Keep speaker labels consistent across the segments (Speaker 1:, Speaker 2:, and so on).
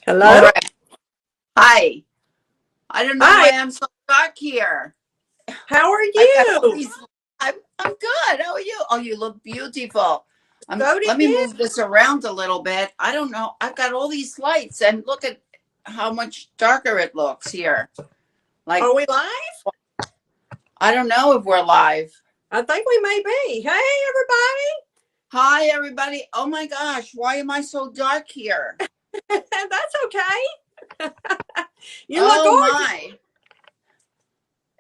Speaker 1: Hello?
Speaker 2: All right. Hi. I don't know why
Speaker 1: Hi,
Speaker 2: I'm so dark here.
Speaker 1: how are
Speaker 2: I've got all
Speaker 1: you?
Speaker 2: these. I'm good. How are you? Oh, you look beautiful.
Speaker 1: So do
Speaker 2: Let me
Speaker 1: you.
Speaker 2: move this around a little bit. I don't know. I've got all these lights, and look at how much darker it looks here. Like,
Speaker 1: Are we live?
Speaker 2: I don't know if we're live.
Speaker 1: I think we may be. Hey,
Speaker 2: Hi, everybody. Oh my gosh, why am I so dark here?
Speaker 1: everybody. That's okay. You look
Speaker 2: Oh
Speaker 1: gorgeous.
Speaker 2: my.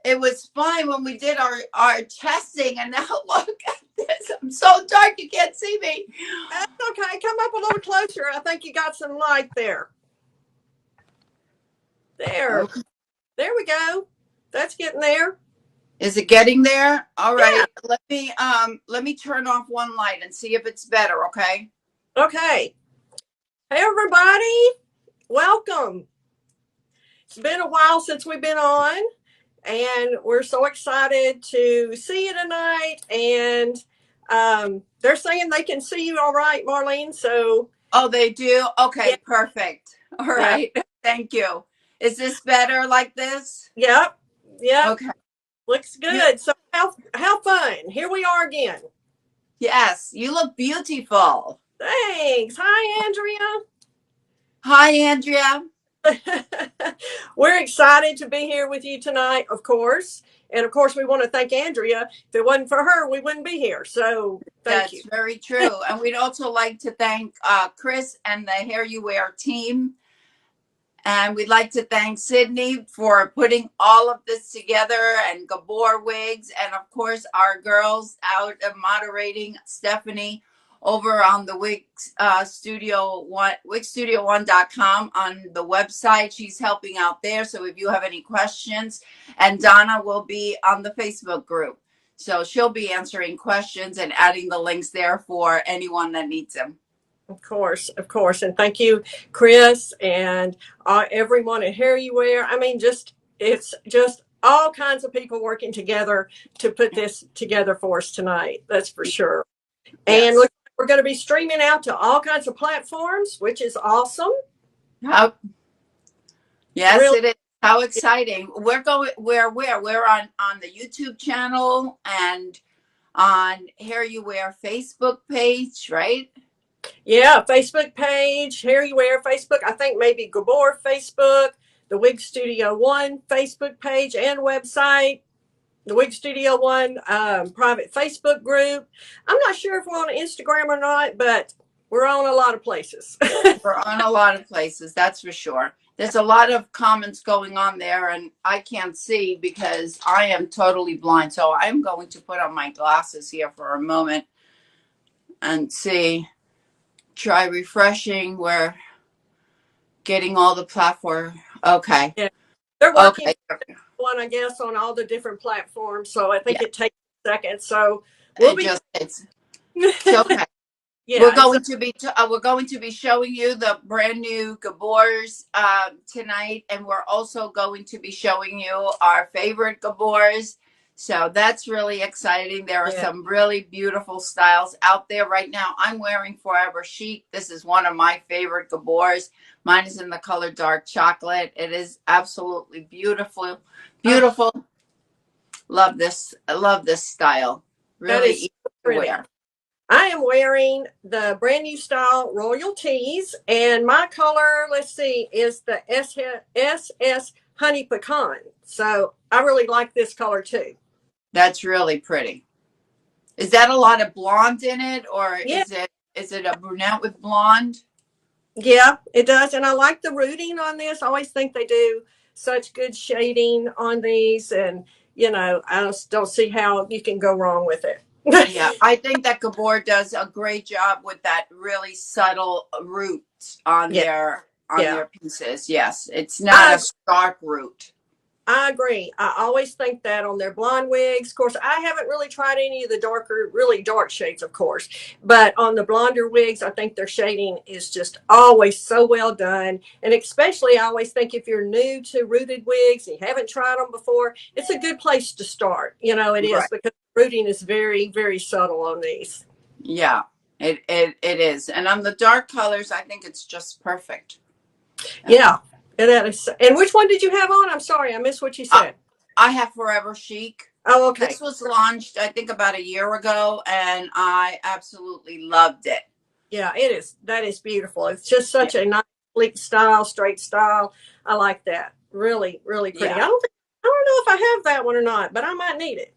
Speaker 2: It was fine when we did our testing, and now look at this. I'm so dark you can't see me.
Speaker 1: That's okay. Come up a little closer. I think you got some light there. There.
Speaker 2: Okay.
Speaker 1: There we go. That's getting there.
Speaker 2: Is it getting there? All
Speaker 1: Yeah.
Speaker 2: right. Let me turn off one light and see if it's better, okay?
Speaker 1: Okay. Hey, everybody. Welcome. It's been a while since we've been on, and we're so excited to see you tonight. And they're saying they can see you all right, Marlene. So,
Speaker 2: Oh, they do?
Speaker 1: yeah,
Speaker 2: Okay, perfect. All
Speaker 1: yeah,
Speaker 2: right. Thank you. Is this better like this?
Speaker 1: yep, yep.
Speaker 2: Okay.
Speaker 1: Looks
Speaker 2: You
Speaker 1: good. So, how fun. Here we are again.
Speaker 2: Yes, you look beautiful.
Speaker 1: Thanks. Hi, Andrea.
Speaker 2: Hi, Andrea.
Speaker 1: We're excited to be here with you tonight, of course. And of course, we want to thank Andrea. If it wasn't for her, we wouldn't be here. So, thank you.
Speaker 2: That's very true. And we'd also like to thank Chris and the Hair You Wear team. And we'd like to thank Sydney for putting all of this together, and Gabor Wigs, and of course our girls out moderating, Stephanie, over on the Wigs Studio One, Wigstudio1.com on the website. She's helping out there. So if you have any questions, and Donna will be on the Facebook group. So she'll be answering questions and adding the links there for anyone that needs them.
Speaker 1: Of course, of course. And thank you, Chris, and everyone at HairUWear. I mean, it's just all kinds of people working together to put this together for us tonight. That's for sure. And
Speaker 2: Yes.
Speaker 1: look, we're going to be streaming out to all kinds of platforms, which is awesome.
Speaker 2: How Yes,
Speaker 1: Really,
Speaker 2: it is. How exciting. We're going we're on the YouTube channel and on Hair You Wear Facebook page, right?
Speaker 1: yeah. Facebook page, HairUWear Facebook. I think maybe Gabor Facebook, the Wigstudio1 Facebook page and website. The Wigstudio1 private Facebook group. I'm not sure if we're on Instagram or not, but we're on a lot of places.
Speaker 2: We're on a lot of places, that's for sure. There's a lot of comments going on there, and I can't see because I am totally blind. So I'm going to put on my glasses here for a moment and see. Try refreshing. We're getting all the platform. Okay.
Speaker 1: Yeah, they're working
Speaker 2: Okay.
Speaker 1: one, I guess, on all the different platforms. So I think
Speaker 2: Yeah.
Speaker 1: it takes a second. So we'll
Speaker 2: It
Speaker 1: be.
Speaker 2: just it's okay.
Speaker 1: Yeah, it's
Speaker 2: We're going to be showing you the brand new Gabors tonight, and we're also going to be showing you our favorite Gabors. So that's really exciting. There are
Speaker 1: yeah.
Speaker 2: some really beautiful styles out there right now. I'm wearing Forever Chic. This is one of my favorite Gabors. Mine is in the color dark chocolate. It is absolutely beautiful,
Speaker 1: Oh,
Speaker 2: beautiful. Love this. I love this style.
Speaker 1: that
Speaker 2: Really
Speaker 1: is
Speaker 2: easy
Speaker 1: so
Speaker 2: to
Speaker 1: pretty.
Speaker 2: wear.
Speaker 1: I am wearing the brand new style Royalties, and my color, let's see, is the SS Honey Pecan. So I really like this color too.
Speaker 2: That's really pretty. Is that a lot of blonde in it, or
Speaker 1: Yeah,
Speaker 2: is it a brunette with blonde?
Speaker 1: yeah, it does. And I like the rooting on this. I always think they do such good shading on these. And, I just don't see how you can go wrong with it.
Speaker 2: Yeah, I think that Gabor does a great job with that really subtle root on
Speaker 1: Yeah, yeah.
Speaker 2: their pieces. Yes, it's not
Speaker 1: I
Speaker 2: a stark root.
Speaker 1: I agree. I always think that on their blonde wigs. Of course, I haven't really tried any of the darker, really dark shades, of course. But on the blonder wigs, I think their shading is just always so well done. And especially, I always think if you're new to rooted wigs and you haven't tried them before, it's a good place to start. It is
Speaker 2: Right.
Speaker 1: because rooting is very, very subtle on these.
Speaker 2: Yeah, it is. And on the dark colors, I think it's just perfect.
Speaker 1: Yeah. And that is, and which one did you have on? I'm sorry, I missed what you said.
Speaker 2: I have Forever Chic.
Speaker 1: Oh, okay.
Speaker 2: This was launched, I think, about a year ago, and I absolutely loved it.
Speaker 1: Yeah, it is. That is beautiful. It's just
Speaker 2: Yeah.
Speaker 1: such a nice, sleek style, straight style. I like that. Really, really pretty.
Speaker 2: Yeah.
Speaker 1: I don't know if I have that one or not, but I might need it.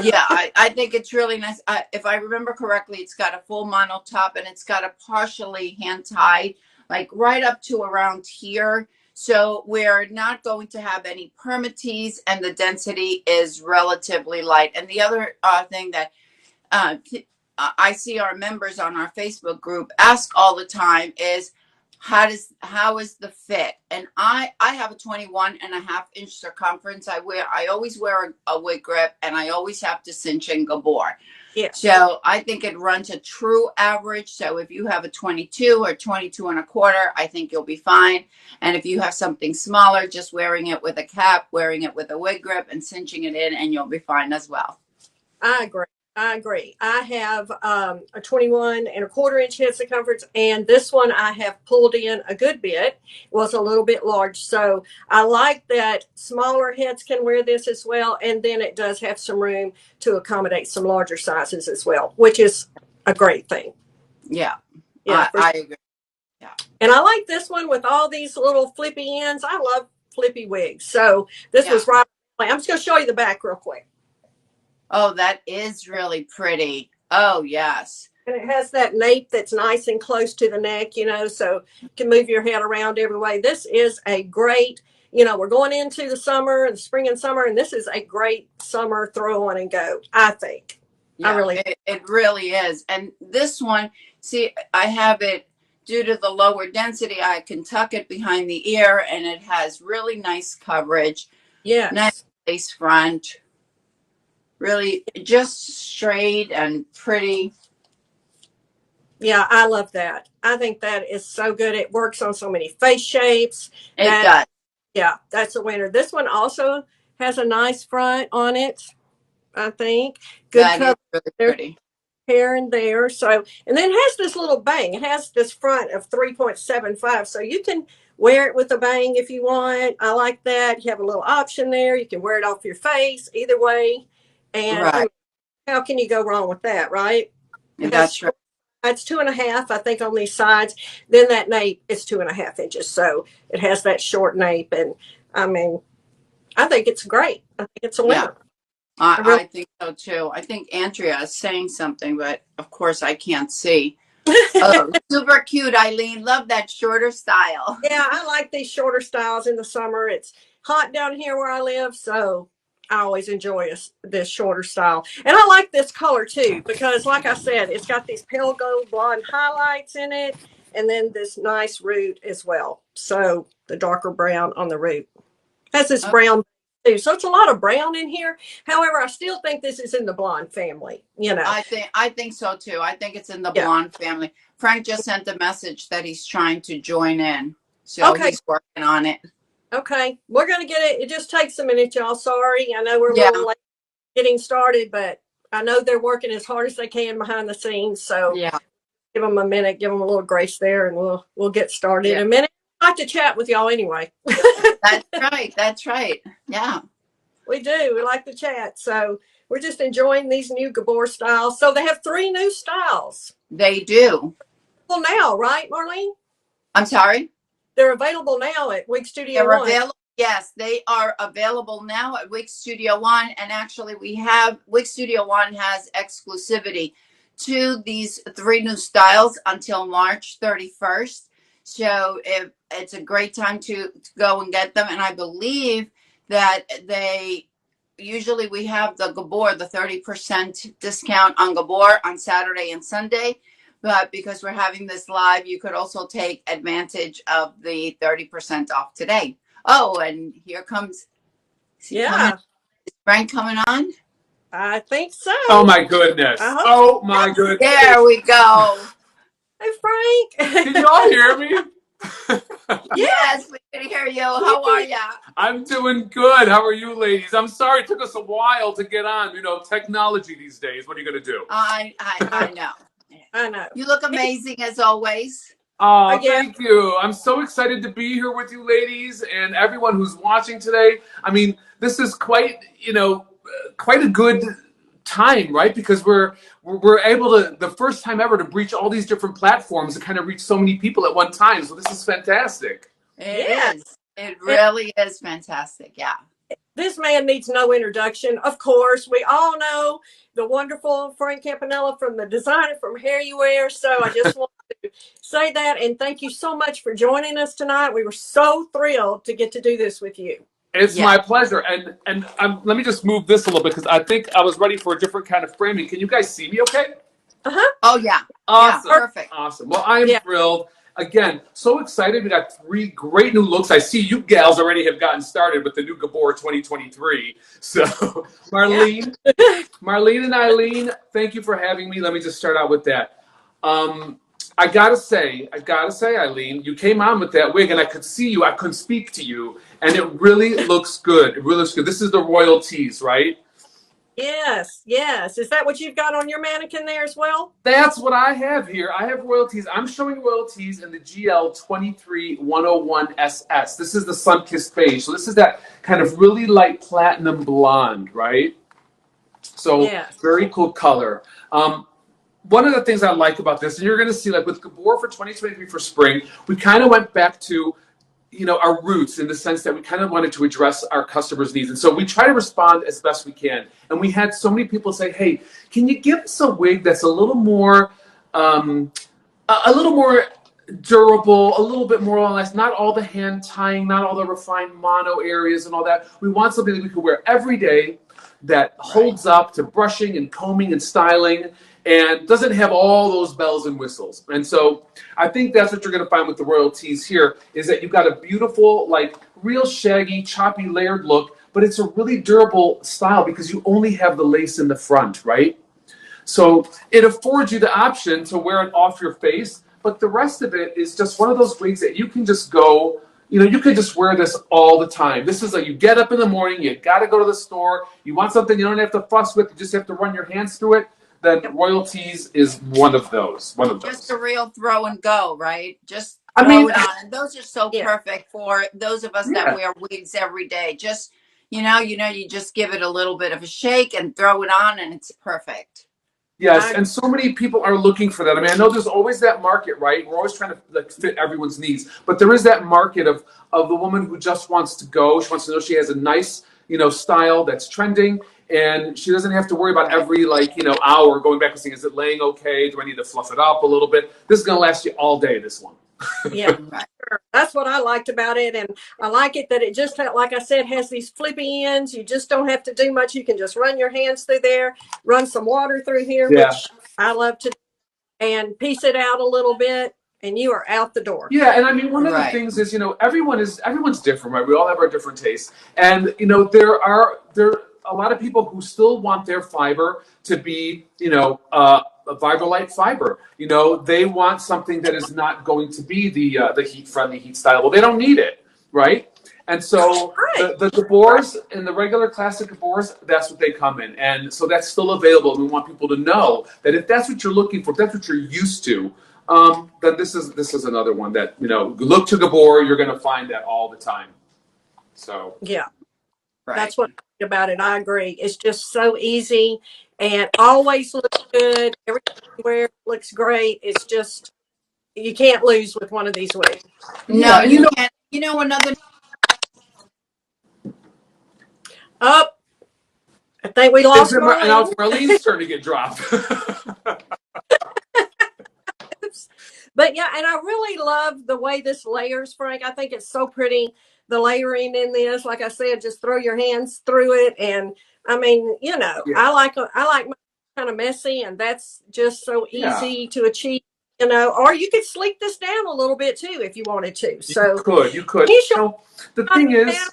Speaker 2: Yeah, I think it's really nice. If I remember correctly, it's got a full mono top and it's got a partially hand tied, like right up to around here. So we're not going to have any permatease, and the density is relatively light. And the other thing that uh, I see our members on our Facebook group ask all the time is how is the fit? And I have a 21.5 inch circumference. I always wear a wig grip, and I always have to cinch in Gabor.
Speaker 1: Yes.
Speaker 2: So I think it runs a true average. So if you have a 22 or 22.25, I think you'll be fine. And if you have something smaller, just wearing it with a cap, wearing it with a wig grip, and cinching it in, and you'll be fine as well.
Speaker 1: I agree. I agree. I have a 21.25 inch head circumference, and this one I have pulled in a good bit. It was a little bit large, so I like that smaller heads can wear this as well, and then it does have some room to accommodate some larger sizes as well, which is a great thing.
Speaker 2: Yeah,
Speaker 1: Yeah,
Speaker 2: I agree. Yeah,
Speaker 1: and I like this one with all these little flippy ends. I love flippy wigs, so this was right. I'm just going to show you the back real quick.
Speaker 2: Oh, that is really pretty. Oh, yes.
Speaker 1: And it has that nape that's nice and close to the neck, you know, so you can move your head around every way. This is a great, you know, we're going into the summer, the spring and summer, and this is a great summer throw on and go, I think.
Speaker 2: Yeah, it really is. And this one, see, I have it due to the lower density. I can tuck it behind the ear, and it has really nice coverage.
Speaker 1: Yes.
Speaker 2: Nice lace front. Really just straight and pretty.
Speaker 1: Yeah, I love that. I think that is so good. It works on so many face shapes.
Speaker 2: It does.
Speaker 1: Yeah, that's a winner. This one also has a nice front on it, I think. Good coverage.
Speaker 2: Really pretty.
Speaker 1: Here and there. So, and then it has this little bang. It has this front of 3.75. So you can wear it with a bang if you want. I like that. You have a little option there. You can wear it off your face either way. And
Speaker 2: right.
Speaker 1: I mean, how can you go wrong with that, right?
Speaker 2: That's right.
Speaker 1: It's 2.5, I think, on these sides. Then that nape is 2.5 inches. So it has that short nape. And I mean, I think it's great. I think it's a winner.
Speaker 2: Yeah. I think so too. I think Andrea is saying something, but of course I can't see. Oh, super cute, Eileen. Love that shorter style.
Speaker 1: Yeah, I like these shorter styles in the summer. It's hot down here where I live, so I always enjoy this shorter style. And I like this color too, because like I said, it's got these pale gold blonde highlights in it, and then this nice root as well. So the darker brown on the root. Has this brown too. So it's a lot of brown in here. However, I still think this is in the blonde family, you know.
Speaker 2: I think so too. I think it's in the blonde family. Frank just sent a message that he's trying to join in. So he's working on it.
Speaker 1: Okay. We're going to get it. It just takes a minute, y'all. Sorry. I know we're a little late getting started, but I know they're working as hard as they can behind the scenes. So give them a minute, give them a little grace there, and we'll get started in a minute. I like to chat with y'all anyway.
Speaker 2: That's right. That's right. Yeah.
Speaker 1: We do. We like to chat. So we're just enjoying these new Gabor styles. So they have 3 new styles.
Speaker 2: They do.
Speaker 1: Well, now, right, Marlene?
Speaker 2: I'm sorry?
Speaker 1: They're available now at Wigstudio1.
Speaker 2: They're available. Yes, they are available now at Wigstudio1. And actually, Wigstudio1 has exclusivity to these 3 new styles until March 31st. So it's a great time to go and get them. And I believe that usually we have the Gabor, the 30% discount on Gabor on Saturday and Sunday. But because we're having this live, you could also take advantage of the 30% off today. Oh, and here comes. Is Frank coming on?
Speaker 1: I think so.
Speaker 3: Oh my goodness. Oh my goodness.
Speaker 2: There we go.
Speaker 1: Hey, Frank.
Speaker 3: Can you all hear me?
Speaker 2: Yes, we can hear you. How are you?
Speaker 3: I'm doing good. How are you, ladies? I'm sorry it took us a while to get on. You know, technology these days. What are you going to do?
Speaker 2: I know.
Speaker 1: I know.
Speaker 2: You look amazing as always.
Speaker 3: Oh,
Speaker 1: Yeah.
Speaker 3: thank you. I'm so excited to be here with you ladies and everyone who's watching today. I mean, this is quite, quite a good time, right? Because we're able to, the first time ever, to breach all these different platforms and kind of reach so many people at one time. So this is fantastic.
Speaker 1: Yeah.
Speaker 2: It is. It really is fantastic. Yeah.
Speaker 1: This man needs no introduction. Of course, we all know the wonderful Frank Campanella from the designer from HairUWear. So I just want to say that and thank you so much for joining us tonight. We were so thrilled to get to do this with you.
Speaker 3: It's
Speaker 2: Yeah.
Speaker 3: my pleasure. And let me just move this a little bit because I think I was ready for a different kind of framing. Can you guys see me okay?
Speaker 1: Uh-huh.
Speaker 2: Oh, yeah. Yeah.
Speaker 3: Awesome.
Speaker 2: Perfect.
Speaker 3: Awesome. Well, I am
Speaker 1: Yeah.
Speaker 3: thrilled. Again, so excited. We got 3 great new looks. I see you gals already have gotten started with the new Gabor 2023. So, Marlene, Marlene and Eileen, thank you for having me. Let me just start out with that. I gotta say, Eileen, you came on with that wig, and I could see you. I couldn't speak to you, and it really looks good. It really looks good. This is the Royalties, right?
Speaker 1: Yes, yes. Is that what you've got on your mannequin there as well?
Speaker 3: That's what I have here. I have Royalties. I'm showing Royalties in the GL23101SS. This is the sun-kissed beige. So this is that kind of really light platinum blonde, right? So
Speaker 1: Yes.
Speaker 3: very cool color. One of the things I like about this, and you're going to see, like with Gabor for 2023 for spring, we kind of went back to our roots in the sense that we kind of wanted to address our customers' needs. And so we try to respond as best we can. And we had so many people say, hey, can you give us a wig that's a little more durable, a little bit more or less, not all the hand tying, not all the refined mono areas and all that. We want something that we can wear every day that holds up to brushing and combing and styling and doesn't have all those bells and whistles. And so I think that's what you're going to find with the Royalties here, is that you've got a beautiful, like real shaggy, choppy, layered look, but it's a really durable style because you only have the lace in the front, right? So it affords you the option to wear it off your face, but the rest of it is just one of those wigs that you can just go, you can just wear this all the time. This is like you get up in the morning, you got to go to the store, you want something you don't have to fuss with, you just have to run your hands through it. Then Royalties is one of those.
Speaker 2: Just a real throw and go, right? Just
Speaker 1: I
Speaker 2: throw
Speaker 1: mean,
Speaker 2: it on. And those are so
Speaker 1: yeah.
Speaker 2: perfect for those of us that wear wigs every day. Just, you just give it a little bit of a shake and throw it on and it's perfect.
Speaker 3: Yes, and so many people are looking for that. I mean, I know there's always that market, right? We're always trying to fit everyone's needs, but there is that market of the woman who just wants to go. She wants to know she has a nice, style that's trending, and she doesn't have to worry about every hour going back and saying, is it laying okay? Do I need to fluff it up a little bit? This is going to last you all day. This one.
Speaker 1: Yeah, that's what I liked about it, and I like it that it just, like I said, has these flippy ends. You just don't have to do much. You can just run your hands through there, run some water through here, which I love to do, and piece it out a little bit, and you are out the door.
Speaker 3: Yeah, and I mean, one of the things is, everyone's different, right? We all have our different tastes, and there are a lot of people who still want their fiber to be, a Vibrolite fiber. They want something that is not going to be the heat-friendly, heat-style. Well, they don't need it, right? And so the Gabors and the regular classic Gabors, that's what they come in. And so that's still available. We want people to know that if that's what you're looking for, if that's what you're used to, then this is another one that, look to Gabor, you're going to find that all the time. So
Speaker 1: yeah, that's what I like about it. I agree. It's just so easy and always looks good. Everything you wear looks great. It's just, you can't lose with one of these wigs.
Speaker 2: No, you can't. Another.
Speaker 1: Up. I think we lost Marlene.
Speaker 3: And now it's Marlene's turn to get dropped.
Speaker 1: But yeah, and I really love the way this layers, Frank. I think it's so pretty. The layering in this, like I said, just throw your hands through it, and I mean, I like my kind of messy, and that's just so easy to achieve. Or you could sleek this down a little bit too if you wanted to. So
Speaker 3: you could. The thing is.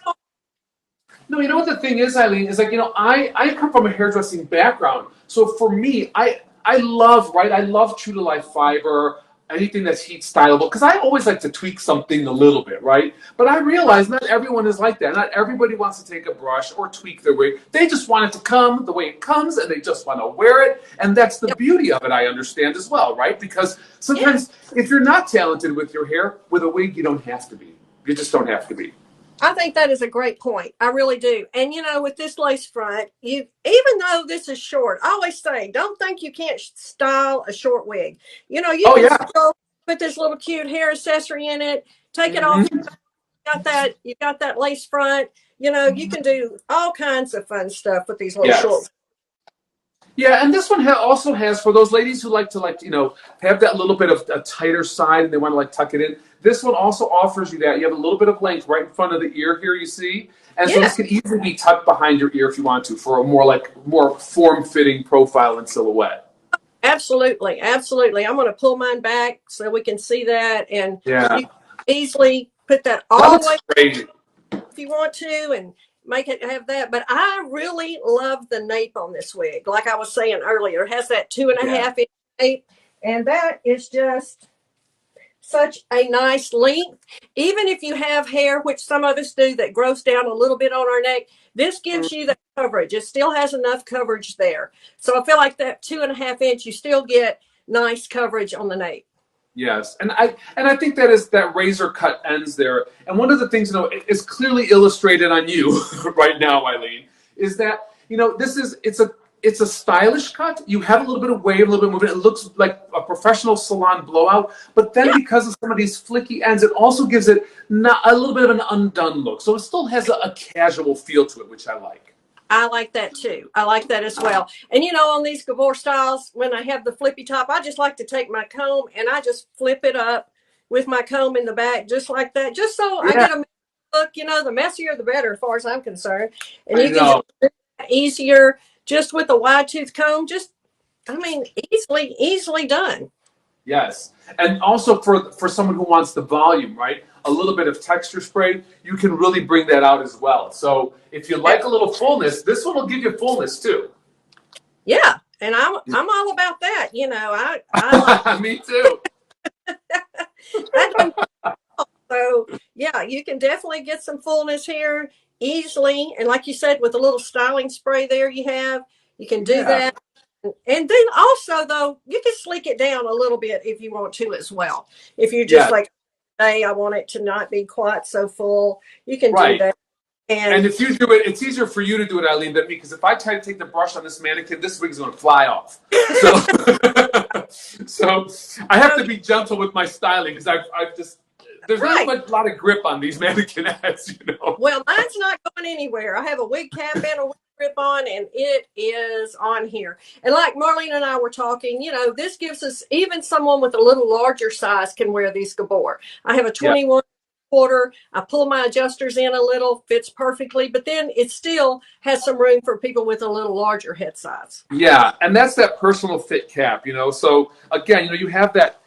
Speaker 3: No, you know what the thing is, Eileen, is like, I come from a hairdressing background. So for me, I love true to life fiber. anything that's heat styleable, because I always like to tweak something a little bit, right? But I realize not everyone is like that. Not everybody wants to take a brush or tweak their wig. They just want it to come the way it comes, and they just want to wear it. And that's the beauty of it, I understand as well, right? Because sometimes if you're not talented with your hair, with a wig, you don't have to be. You just don't have to be.
Speaker 1: I think that is a great point. I really do. And you know, with this lace front, you even though this is short, I always say, don't think you can't style a short wig. You know, you
Speaker 3: Oh
Speaker 1: can
Speaker 3: yeah.
Speaker 1: still put this little cute hair accessory in it, take it off. You got that lace front. You know, you can do all kinds of fun stuff with these little short.
Speaker 3: Yes. Yeah, and this one also has, for those ladies who like to, you know, have that little bit of a tighter side and they want to like tuck it in. This one also offers you that. You have a little bit of length right in front of the ear here, you see, and so this can easily be tucked behind your ear if you want to, for a more form-fitting profile and silhouette.
Speaker 1: Absolutely, absolutely. I'm going to pull mine back so we can see that, and you can easily put that all the way
Speaker 3: crazy
Speaker 1: if you want to, and make it have that. But I really love the nape on this wig. Like I was saying earlier, it has that 2.5 inch nape, and that is just such a nice length. Even if you have hair, which some of us do, that grows down a little bit on our neck, this gives you the coverage. It still has enough coverage there. So I feel like that 2.5 inch, you still get nice coverage on the nape.
Speaker 3: Yes, and I think that razor cut ends there. And one of the things, you know, is clearly illustrated on you right now, Eileen, is that, you know, it's a stylish cut. You have a little bit of wave, a little bit of movement. It looks like a professional salon blowout. But then because of some of these flicky ends, it also gives it a little bit of an undone look. So it still has a casual feel to it, which I like.
Speaker 1: I like that too. I like that as well. And you know, on these Gabor styles, when I have the flippy top, I just like to take my comb and I just flip it up with my comb in the back, just like that, just so I get a look. You know, the messier the better, as far as I'm concerned. And you can just do it easier just with a wide tooth comb. Just, I mean, easily done.
Speaker 3: Yes, and also for someone who wants the volume, right? A little bit of texture spray, you can really bring that out as well. So if you like a little fullness, this one will give you fullness too.
Speaker 1: Yeah, and I'm all about that. You know, I like
Speaker 3: me too.
Speaker 1: So yeah, you can definitely get some fullness here easily, and like you said, with a little styling spray there, you can do that. And then also, though, you can sleek it down a little bit if you want to as well. If you're just like, hey, I want it to not be quite so full, you can do that.
Speaker 3: And if you do it, it's easier for you to do it, Eileen, than me, because if I try to take the brush on this mannequin, this wig's going to fly off. So, I have to be gentle with my styling, because I've just, there's not a lot of grip on these mannequin heads, you know.
Speaker 1: Well, mine's not going anywhere. I have a wig cap and a wig grip on, and it is on here. And like Marlene and I were talking, you know, this gives us, even someone with a little larger size can wear these Gabor. I have a 21 quarter. I pull my adjusters in a little, fits perfectly, but then it still has some room for people with a little larger head size.
Speaker 3: Yeah, and that's that personal fit cap, you know. So again, you know, you have that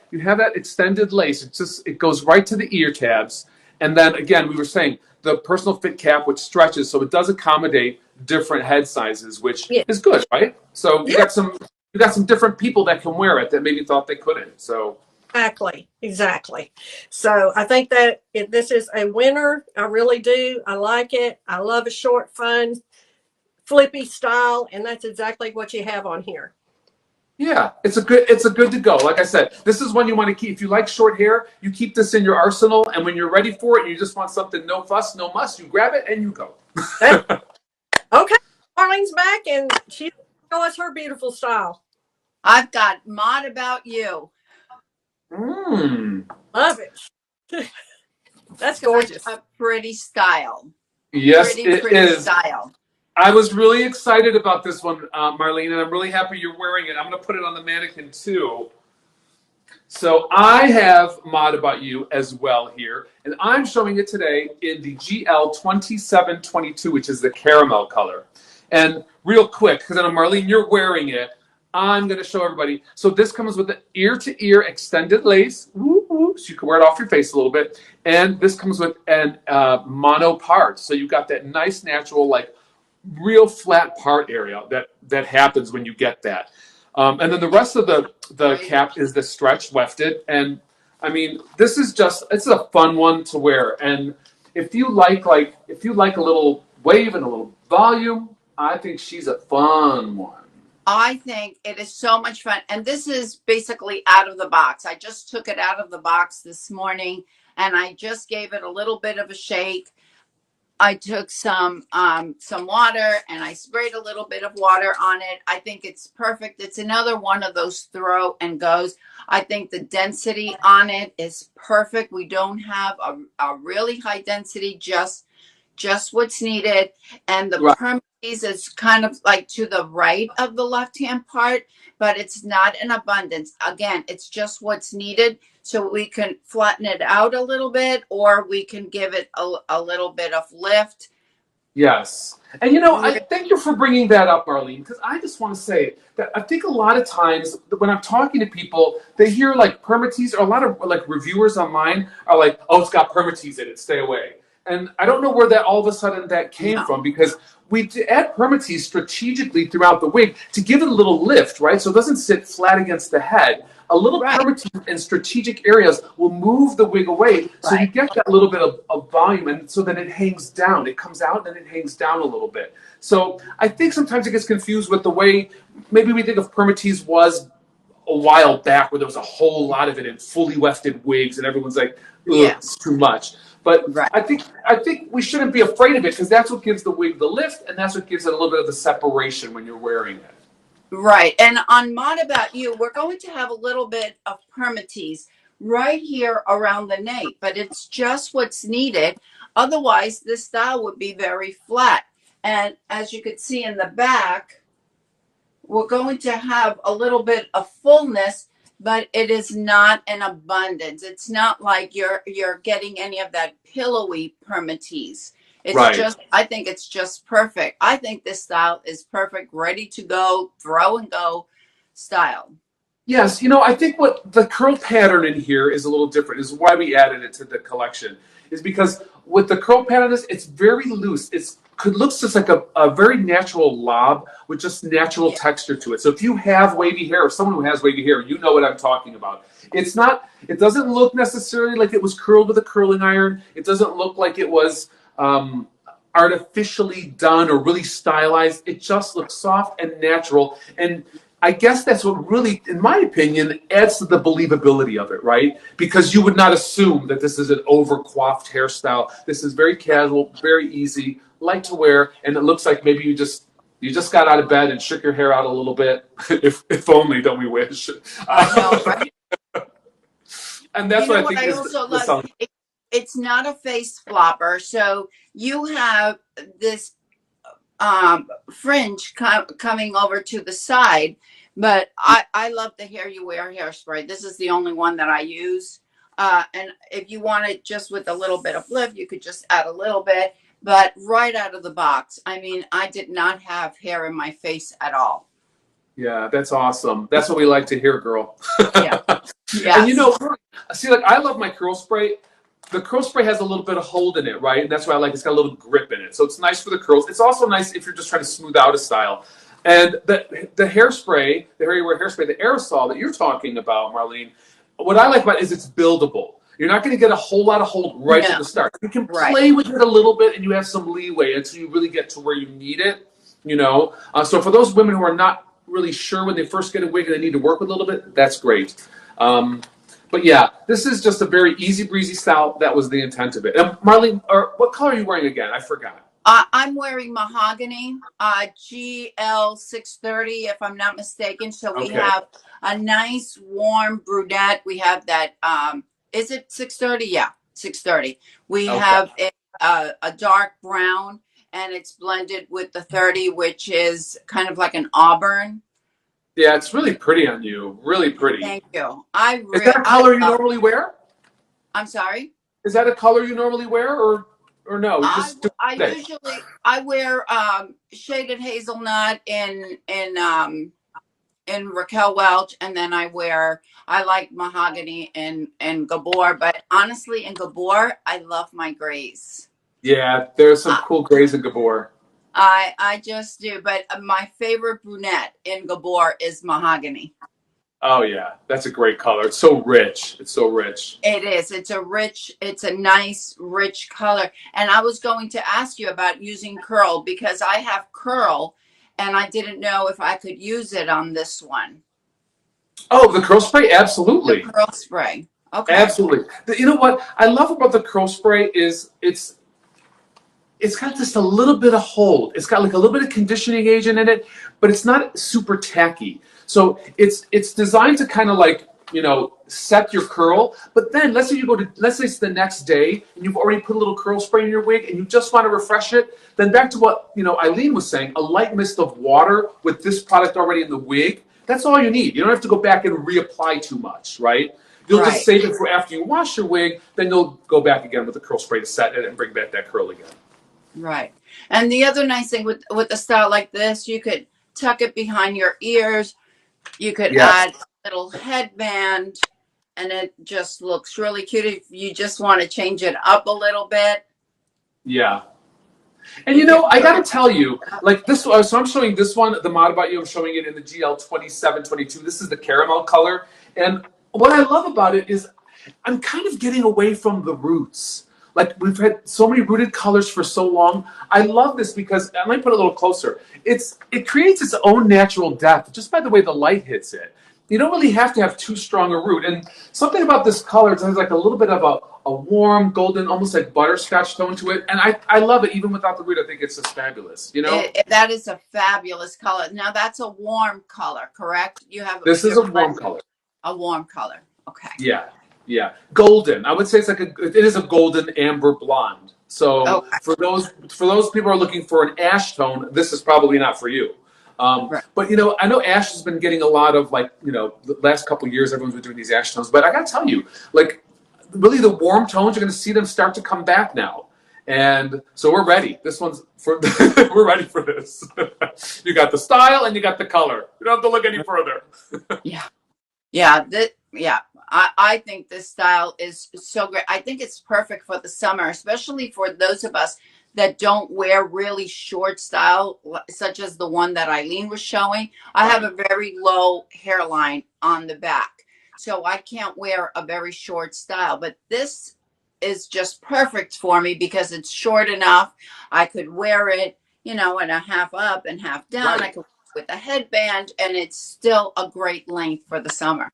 Speaker 3: extended lace. It goes right to the ear tabs. And then again, we were saying the personal fit cap, which stretches, so it does accommodate different head sizes, which is good, right? So you got some different people that can wear it that maybe thought they couldn't. So
Speaker 1: exactly. So I think that this is a winner. I really do. I like it. I love a short, fun, flippy style, and that's exactly what you have on here.
Speaker 3: Yeah, it's a good to go. Like I said, this is one you want to keep. If you like short hair, you keep this in your arsenal, and when you're ready for it, you just want something no fuss, no muss, you grab it and you go.
Speaker 1: Okay, Marlene's back, and she's showing us her beautiful style.
Speaker 2: I've got Mod About You.
Speaker 1: Love it. That's gorgeous.
Speaker 2: A pretty style.
Speaker 3: Yes,
Speaker 2: pretty
Speaker 3: is.
Speaker 2: Style.
Speaker 3: I was really excited about this one, Marlene, and I'm really happy you're wearing it. I'm going to put it on the mannequin too. So I have Mod About You as well here, and I'm showing it today in the GL2722, which is the caramel color. And real quick, because I know, Marlene, you're wearing it, I'm going to show everybody. So this comes with the ear-to-ear extended lace, so you can wear it off your face a little bit. And this comes with an mono part, so you've got that nice, natural, like, real flat part area that happens when you get that. And then the rest of the
Speaker 2: Right.
Speaker 3: cap is the stretch wefted. And I mean, this is just, it's a fun one to wear. And if you if you like a little wave and a little volume, I think she's a fun one.
Speaker 2: I think it is so much fun. And this is basically out of the box. I just took it out of the box this morning and I just gave it a little bit of a shake. I took some water and I sprayed a little bit of water on it. I think it's perfect. It's another one of those throw and goes. I think the density on it is perfect. We don't have a really high density, just what's needed. And the
Speaker 3: Right.
Speaker 2: permatease is kind of like to the right of the left hand part, but it's not in abundance. Again, it's just what's needed. So we can flatten it out a little bit, or we can give it a little bit of lift.
Speaker 3: Yes. And you know, I thank you for bringing that up, Marlene, because I just want to say that I think a lot of times when I'm talking to people, they hear like permatease, or a lot of like reviewers online are like, oh, it's got permatease in it, stay away. And I don't know where that all of a sudden that came
Speaker 2: No.
Speaker 3: from, because we add permatease strategically throughout the wig to give it a little lift, right? So it doesn't sit flat against the head. A little
Speaker 2: Right.
Speaker 3: permatease in strategic areas will move the wig away, so you get that little bit of volume, and so then it hangs down. It comes out and it hangs down a little bit. So I think sometimes it gets confused with the way maybe we think of permatease was a while back, where there was a whole lot of it in fully wefted wigs, and everyone's like, ugh, it's too much. But
Speaker 2: Right.
Speaker 3: I think we shouldn't be afraid of it, because that's what gives the wig the lift, and that's what gives it a little bit of the separation when you're wearing it.
Speaker 2: Right. And on Mod About You, we're going to have a little bit of permatease right here around the nape, but it's just what's needed. Otherwise, this style would be very flat. And as you could see in the back, we're going to have a little bit of fullness, but it is not an abundance. It's not like you're getting any of that pillowy permatease. It's
Speaker 3: Right.
Speaker 2: just, I think it's just perfect. I think this style is perfect, ready to go, throw and go style.
Speaker 3: Yes, you know, I think what the curl pattern in here is a little different, is why we added it to the collection, is because with the curl pattern, it's very loose. It looks just like a very natural lob with just natural texture to it. So if you have wavy hair, or someone who has wavy hair, you know what I'm talking about. It's not, it doesn't look necessarily like it was curled with a curling iron. It doesn't look like it was artificially done or really stylized. It just looks soft and natural. And I guess that's what really, in my opinion, adds to the believability of it, right? Because you would not assume that this is an over-coiffed hairstyle. This is very casual, very easy, light to wear, and it looks like maybe you just got out of bed and shook your hair out a little bit. if only, don't we wish?
Speaker 2: I know, right?
Speaker 3: And that's
Speaker 2: You know
Speaker 3: what I think
Speaker 2: I
Speaker 3: is
Speaker 2: also
Speaker 3: the
Speaker 2: love?
Speaker 3: selling.
Speaker 2: It's not a face flopper. So you have this fringe coming over to the side, but I love the HairUWear hairspray. This is the only one that I use. And if you want it just with a little bit of lift, you could just add a little bit, but right out of the box. I mean, I did not have hair in my face at all.
Speaker 3: Yeah, that's awesome. That's what we like to hear, girl.
Speaker 2: Yeah. Yes.
Speaker 3: And you know, see, like I love my curl spray. The curl spray has a little bit of hold in it, right? And that's why I like it's got a little grip in it. So it's nice for the curls. It's also nice if you're just trying to smooth out a style. And the hairspray, the HairUWear hairspray, the aerosol that you're talking about, Marlene, what I like about it is it's buildable. You're not going to get a whole lot of hold right at the start. You can play with it a little bit, and you have some leeway until you really get to where you need it, you know? So for those women who are not really sure when they first get a wig and they need to work with a little bit, that's great. But yeah, this is just a very easy breezy style. That was the intent of it. And Marlene, what color are you wearing again? I forgot.
Speaker 2: I'm wearing mahogany, GL630, if I'm not mistaken. So we have a nice warm brunette. We have that, is it 630? Yeah, 630. We have a dark brown, and it's blended with the 30, which is kind of like an auburn.
Speaker 3: Yeah, it's really pretty on you. Really pretty.
Speaker 2: Thank you.
Speaker 3: Is that a color you normally wear?
Speaker 2: I'm sorry?
Speaker 3: Is that a color you normally wear, or no? You just
Speaker 2: I wear shaded hazelnut in Raquel Welch, and then I like mahogany and Gabor, but honestly in Gabor I love my grays.
Speaker 3: Yeah, there's some cool grays in Gabor.
Speaker 2: I just do. But my favorite brunette in Gabor is mahogany.
Speaker 3: Oh yeah, that's a great color. It's so rich. It's so rich.
Speaker 2: It is. It's a nice, rich color. And I was going to ask you about using curl because I have curl and I didn't know if I could use it on this one.
Speaker 3: Oh, the curl spray?
Speaker 2: The
Speaker 3: Absolutely.
Speaker 2: curl spray. Okay.
Speaker 3: Absolutely. You know what I love about the curl spray is it's got just a little bit of hold. It's got like a little bit of conditioning agent in it, but it's not super tacky. So it's designed to kind of like, set your curl. But then let's say let's say it's the next day and you've already put a little curl spray in your wig and you just want to refresh it. Then back to what, Eileen was saying, a light mist of water with this product already in the wig. That's all you need. You don't have to go back and reapply too much, right? You'll just save it for after you wash your wig, then you'll go back again with the curl spray to set it and bring back that curl again.
Speaker 2: Right. And the other nice thing with a style like this, you could tuck it behind your ears. You could add a little headband and it just looks really cute if you just want to change it up a little bit.
Speaker 3: Yeah. And I got to tell you, like this, so I'm showing this one, the Mod About You, I'm showing it in the GL 2722. This is the caramel color. And what I love about it is I'm kind of getting away from the roots. Like we've had so many rooted colors for so long. I love this because, I might put it a little closer. It creates its own natural depth just by the way the light hits it. You don't really have to have too strong a root. And something about this color, it has like a little bit of a warm, golden, almost like butterscotch tone to it. And I love it even without the root. I think it's just fabulous,
Speaker 2: That is a fabulous color. Now that's a warm color, correct?
Speaker 3: This is a warm color.
Speaker 2: A warm color. Okay.
Speaker 3: Yeah. Yeah, golden. I would say it is a golden amber blonde. So for those people who are looking for an ash tone, this is probably not for you. But I know ash has been getting a lot of the last couple of years, everyone's been doing these ash tones. But I got to tell you, like really the warm tones, you're going to see them start to come back now. And so we're ready. This one's for we're ready for this. You got the style and you got the color. You don't have to look any further.
Speaker 2: Yeah. I think this style is so great. I think it's perfect for the summer, especially for those of us that don't wear really short style, such as the one that Eileen was showing. I have a very low hairline on the back, so I can't wear a very short style. But this is just perfect for me because it's short enough. I could wear it, in a half up and half down. I could with a headband, and it's still a great length for the summer.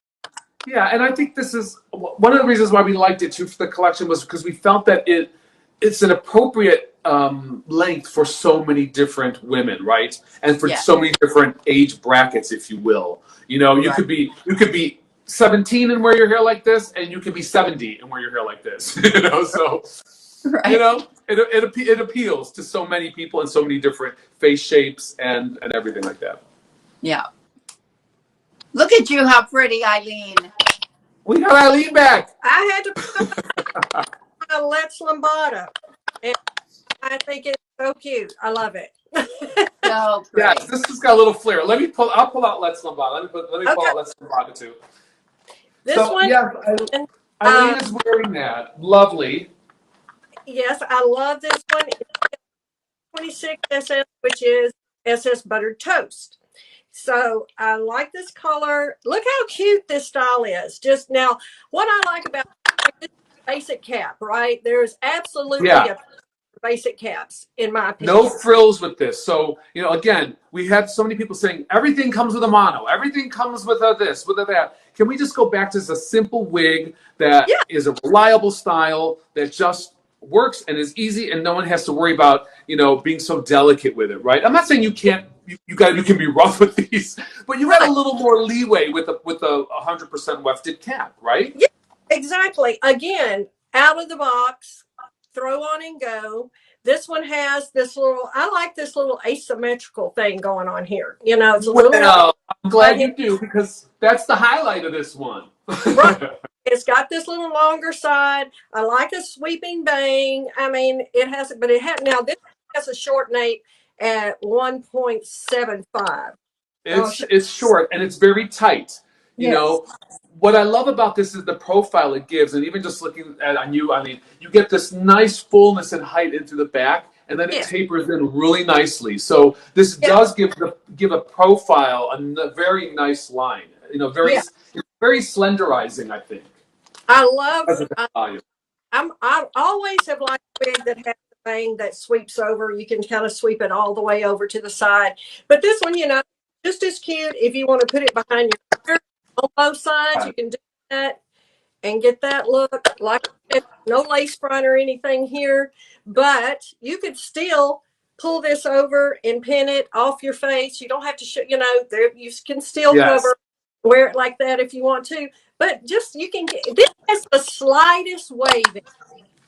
Speaker 3: Yeah, and I think this is one of the reasons why we liked it too for the collection was because we felt that it's an appropriate length for so many different women, right? And for so many different age brackets, if you will. You could be 17 and wear your hair like this, and you could be 70 and wear your hair like this. So it appeals to so many people and so many different face shapes and everything like that.
Speaker 2: Yeah. Look at you, how pretty, Eileen.
Speaker 3: We got Eileen back.
Speaker 1: I had to put Let's Lambada. And I think it's so cute. I love it.
Speaker 2: So great.
Speaker 3: Yes, this has got a little flair. I'll pull out Let's Lambada. Let me pull out Let's Lambada too.
Speaker 1: This one.
Speaker 3: Yeah, Eileen is wearing that. Lovely.
Speaker 1: Yes, I love this one. 26 SS, which is SS Buttered Toast. So I like this color. Look how cute this style is. Just now, what I like about this basic cap, right? There's absolutely a basic caps, in my opinion.
Speaker 3: No frills with this. So, again, we had so many people saying everything comes with a mono. Everything comes with a this, with a that. Can we just go back to a simple wig that is a reliable style that just works and is easy and no one has to worry about, being so delicate with it, right? I'm not saying you can't. You can be rough with these, but you got a little more leeway with a 100% wefted cap, right?
Speaker 1: Yeah, exactly. Again, out of the box, throw on and go. This one has this little. I like this little asymmetrical thing going on here. It's a little.
Speaker 3: Well, I'm glad you do because that's the highlight of this one.
Speaker 1: Right. It's got this little longer side. I like a sweeping bang. I mean, it has, but now this has a short nape at 1.75.
Speaker 3: It's short and it's very tight. You know, what I love about this is the profile it gives, and even just looking on you, I mean, you get this nice fullness and height into the back, and then it
Speaker 1: Yes.
Speaker 3: tapers in really nicely. So this does give a profile, a very nice line. You know,
Speaker 1: Yeah.
Speaker 3: very slenderizing, I think.
Speaker 1: I love.
Speaker 3: As a value.
Speaker 1: I always have liked a wig that has the bang that sweeps over. You can kind of sweep it all the way over to the side. But this one, just as cute. If you want to put it behind your ear on both sides, you can do that and get that look. Like I said, no lace front or anything here, but you could still pull this over and pin it off your face. You don't have to show, there you can still cover, wear it like that if you want to. But just this has the slightest wave,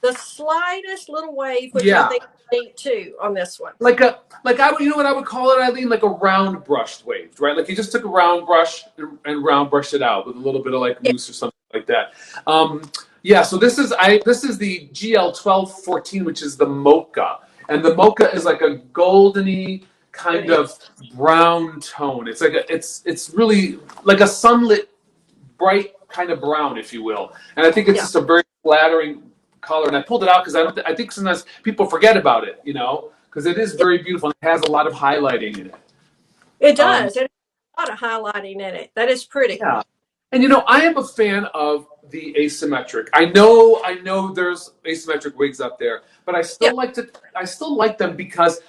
Speaker 1: the slightest little wave, which I think is neat too on this one.
Speaker 3: Like I would, you know what I would call it, Eileen? Like a round brushed wave, right? Like you just took a round brush and round brushed it out with a little bit of like mousse or something like that. Yeah. So this is the GL1214, which is the mocha, and the mocha is like a goldeny kind of brown tone. It's like it's really like a sunlit, bright kind of brown, if you will. And I think it's just a very flattering color. And I pulled it out because I think sometimes people forget about it, because it is very beautiful. And it has a lot of highlighting in it.
Speaker 1: It does. It has a lot of highlighting in it. That is pretty.
Speaker 3: Yeah. And I am a fan of the asymmetric. I know there's asymmetric wigs up there, but I still like them because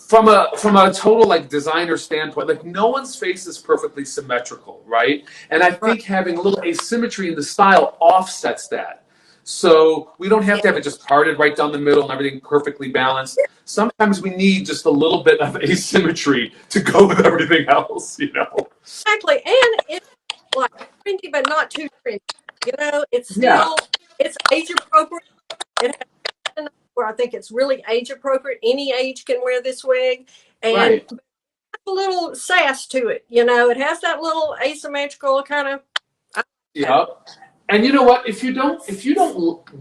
Speaker 3: from a total like designer standpoint, like no one's face is perfectly symmetrical, right? And I think having a little asymmetry in the style offsets that. So we don't have to have it just parted right down the middle and everything perfectly balanced. Sometimes we need just a little bit of asymmetry to go with everything else,
Speaker 1: Exactly. And it's like trendy, but not too trendy. It's still, it's age appropriate. It has where I think it's really age appropriate. Any age can wear this wig. And a little sass to it. It has that little asymmetrical kind of.
Speaker 3: And you know what? If you don't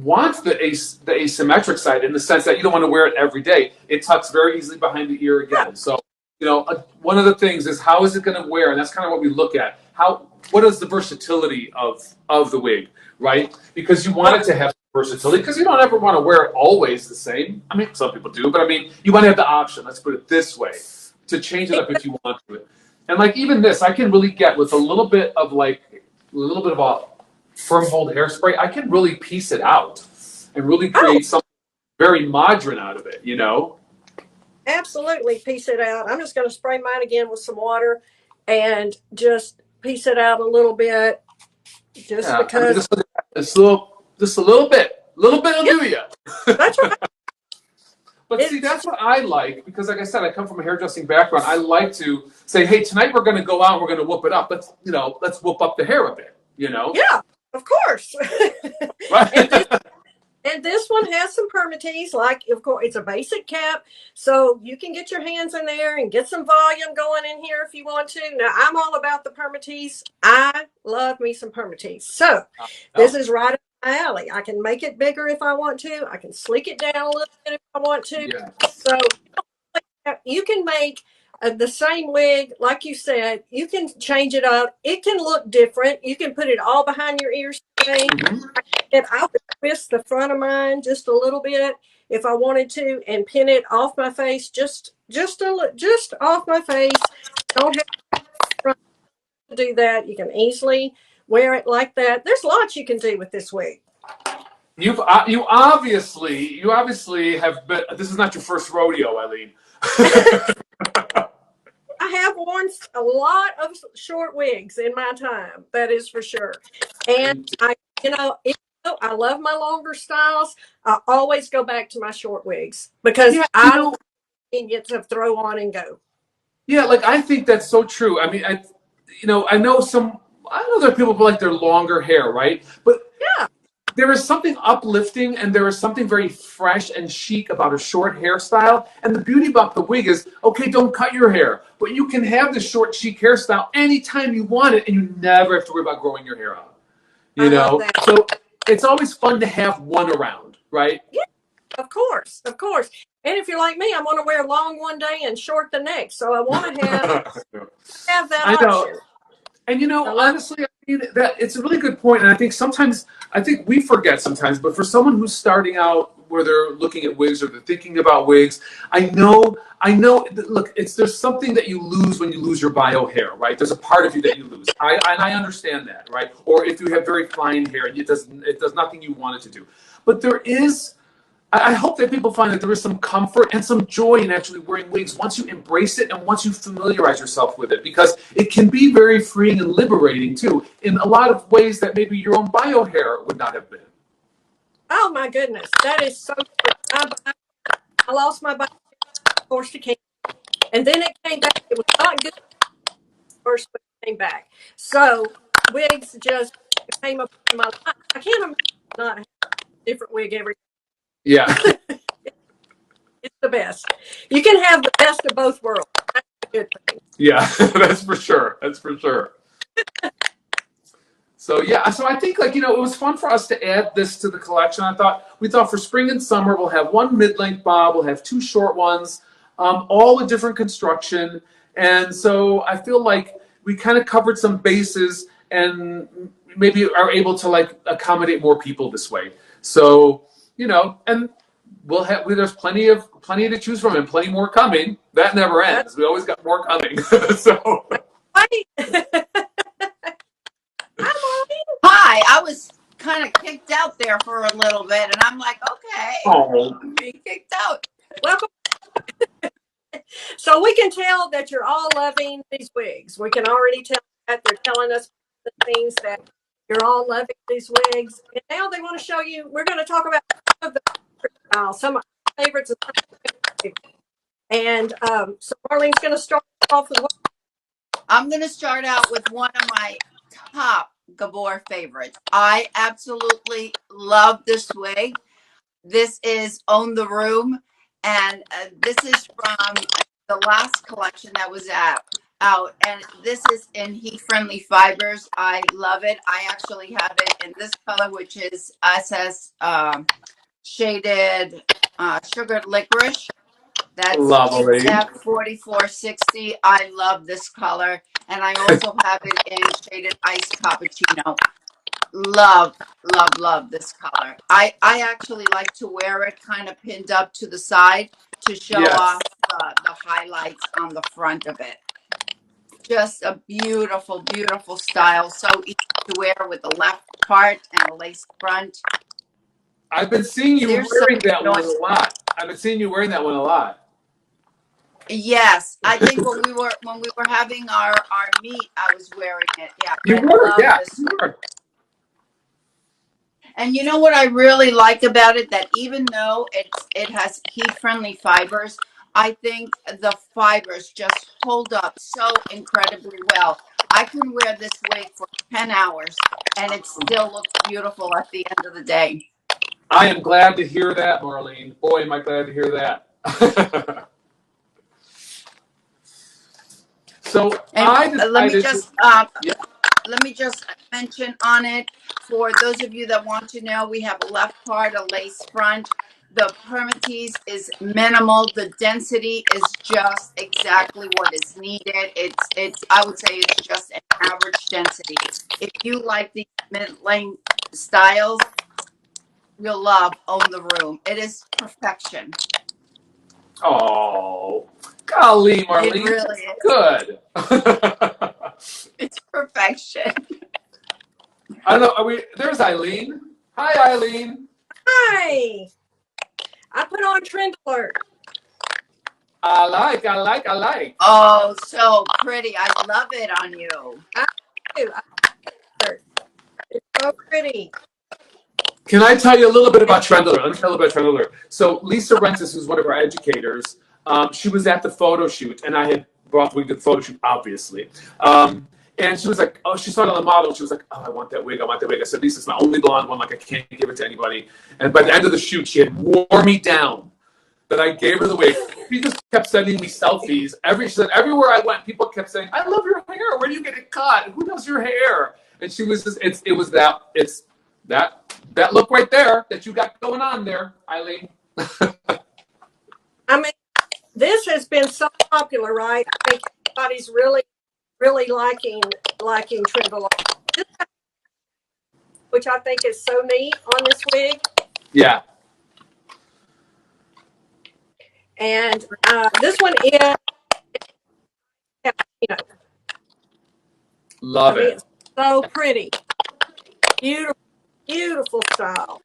Speaker 3: want the asymmetric side in the sense that you don't want to wear it every day, it tucks very easily behind the ear again. So one of the things is how is it going to wear, and that's kind of what we look at. What is the versatility of the wig, right? Because you want it to have versatility because you don't ever want to wear it always the same. I mean, some people do, but I mean, you want to have the option. Let's put it this way, to change it up if you want to. And like even this, I can really get with a little bit of a firm hold hairspray. I can really piece it out and really create something very modern out of it.
Speaker 1: Absolutely, piece it out. I'm just going to spray mine again with some water and just piece it out a little bit, just because.
Speaker 3: Just a little bit will do you.
Speaker 1: That's right.
Speaker 3: But see, that's what I like because, like I said, I come from a hairdressing background. I like to say, hey, tonight we're going to go out and we're going to whoop it up. Let's whoop up the hair a bit.
Speaker 1: Yeah, of course.
Speaker 3: Right.
Speaker 1: And this one has some permatease, like, of course, it's a basic cap, so you can get your hands in there and get some volume going in here if you want to. Now, I'm all about the permatease. I love me some permatease. So this is right up my alley. I can make it bigger if I want to. I can sleek it down a little bit if I want to. Yeah. So you can make the same wig, like you said, you can change it up. It can look different. You can put it all behind your ears. And I would twist the front of mine just a little bit if I wanted to, and pin it off my face, just off my face. Don't have to do that. You can easily wear it like that. There's lots you can do with this wig.
Speaker 3: You obviously have been. This is not your first rodeo, Eileen.
Speaker 1: I have worn a lot of short wigs in my time. That is for sure. And I love my longer styles. I always go back to my short wigs because I don't get to throw on and go.
Speaker 3: Yeah, like I think that's so true. I mean, I know there are people who like their longer hair, right? But there is something uplifting and there is something very fresh and chic about a short hairstyle. And the beauty about the wig is, okay, don't cut your hair, but you can have the short, chic hairstyle anytime you want it, and you never have to worry about growing your hair out. So it's always fun to have one around, right?
Speaker 1: Yeah, of course. And if you're like me, I want to wear long one day and short the next. So I want to have that option.
Speaker 3: And
Speaker 1: I love
Speaker 3: honestly, I mean, that it's a really good point. And I think we forget sometimes, but for someone who's starting out where they're looking at wigs or they're thinking about wigs, I know. Look, there's something that you lose when you lose your bio hair, right? There's a part of you that you lose. I understand that, right? Or if you have very fine hair, it does nothing you want it to do. But there is. I hope that people find that there is some comfort and some joy in actually wearing wigs once you embrace it and once you familiarize yourself with it, because it can be very freeing and liberating too, in a lot of ways that maybe your own bio hair would not have been.
Speaker 1: Oh my goodness, that is so true. I lost my bike, forced to cancer, and then it came back. It was not good at first, but it came back. So wigs just came up in my life. I can't imagine not having a different wig every
Speaker 3: Yeah,
Speaker 1: day. It's the best. You can have the best of both worlds. That's a good thing.
Speaker 3: yeah, that's for sure. That's for sure. So yeah, so I think it was fun for us to add this to the collection. We thought for spring and summer we'll have one mid-length bob, we'll have two short ones, all with different construction, and so I feel like we kind of covered some bases and maybe are able to accommodate more people this way. So and there's plenty to choose from and plenty more coming. That never
Speaker 1: That's
Speaker 3: ends. We always got more coming. So.
Speaker 1: right. I'm all
Speaker 2: Hi, I was kind of kicked out there for a little bit, and I'm like, okay,
Speaker 3: Oh.
Speaker 2: I'm being kicked out.
Speaker 1: welcome. So we can tell that you're all loving these wigs. We can already tell that they're telling us the things that you're all loving these wigs. And now they want to show you. We're going to talk about some of the styles, some of our favorites and some of our favorites. And so Marlene's going to start off with what?
Speaker 2: I'm going to start out with one of my top Gabor favorites. I absolutely love this wig. This is Own the Room, and this is from the last collection that was out, and this is in heat-friendly fibers. I love it. I actually have it in this color, which is SS shaded sugared licorice. That's
Speaker 3: Lovely.
Speaker 2: F4460. I love this color. And I also have it in shaded iced cappuccino. Love, love, love this color. I actually like to wear it kind of pinned up to the side to show
Speaker 3: Yes.
Speaker 2: off the highlights on the front of it. Just a beautiful, beautiful style. So easy to wear with the left part and a lace front.
Speaker 3: I've been seeing you
Speaker 2: There's
Speaker 3: wearing
Speaker 2: some
Speaker 3: that one a lot. I've been seeing you wearing that one a lot.
Speaker 2: Yes, I think when we were having our meet, I was wearing it. Yeah,
Speaker 3: You
Speaker 2: I
Speaker 3: were,
Speaker 2: love
Speaker 3: yeah.
Speaker 2: this.
Speaker 3: You were.
Speaker 2: And you know what I really like about it? That even though it has heat-friendly fibers, I think the fibers just hold up so incredibly well. I can wear this wig for 10 hours and it still looks beautiful at the end of the day.
Speaker 3: I am glad to hear that, Marlene. Boy, am I glad to hear that. So
Speaker 2: And let me just
Speaker 3: yeah.
Speaker 2: let me just mention on it, for those of you that want to know, we have a left part, a lace front. The permatease is minimal. The density is just exactly what is needed. It's I would say it's just an average density. If you like the mid-length styles, you'll love Own the Room. It is perfection.
Speaker 3: Oh, golly,
Speaker 2: It
Speaker 3: Marlene.
Speaker 2: really is.
Speaker 3: Good.
Speaker 2: It's perfection.
Speaker 3: I don't know. There's Eileen. Hi, Eileen.
Speaker 1: Hi. I put on Trend Alert.
Speaker 3: I like.
Speaker 2: Oh, so pretty. I love it on you.
Speaker 1: I do. It's so pretty.
Speaker 3: Can I tell you a little bit about Trendler? Let me tell you a little bit about Trendler. So Lisa Rentis, who's one of our educators, she was at the photo shoot, and I had brought the wig to the photo shoot, obviously. And she was like, oh, she saw it on the model. She was like, oh, I want that wig. I said, Lisa, it's my only blonde one. Like, I can't give it to anybody. And by the end of the shoot, she had wore me down that I gave her the wig. She just kept sending me selfies. She said, everywhere I went, people kept saying, I love your hair. Where do you get it cut? Who does your hair? And she was just, that look right there that you got going on there, Eileen.
Speaker 1: I mean, this has been so popular, right? I think everybody's really really liking Trevor, which I think is so neat on this wig.
Speaker 3: Yeah.
Speaker 1: And this one is, you know,
Speaker 3: Love
Speaker 1: I mean,
Speaker 3: it.
Speaker 1: it's so pretty, beautiful, beautiful style.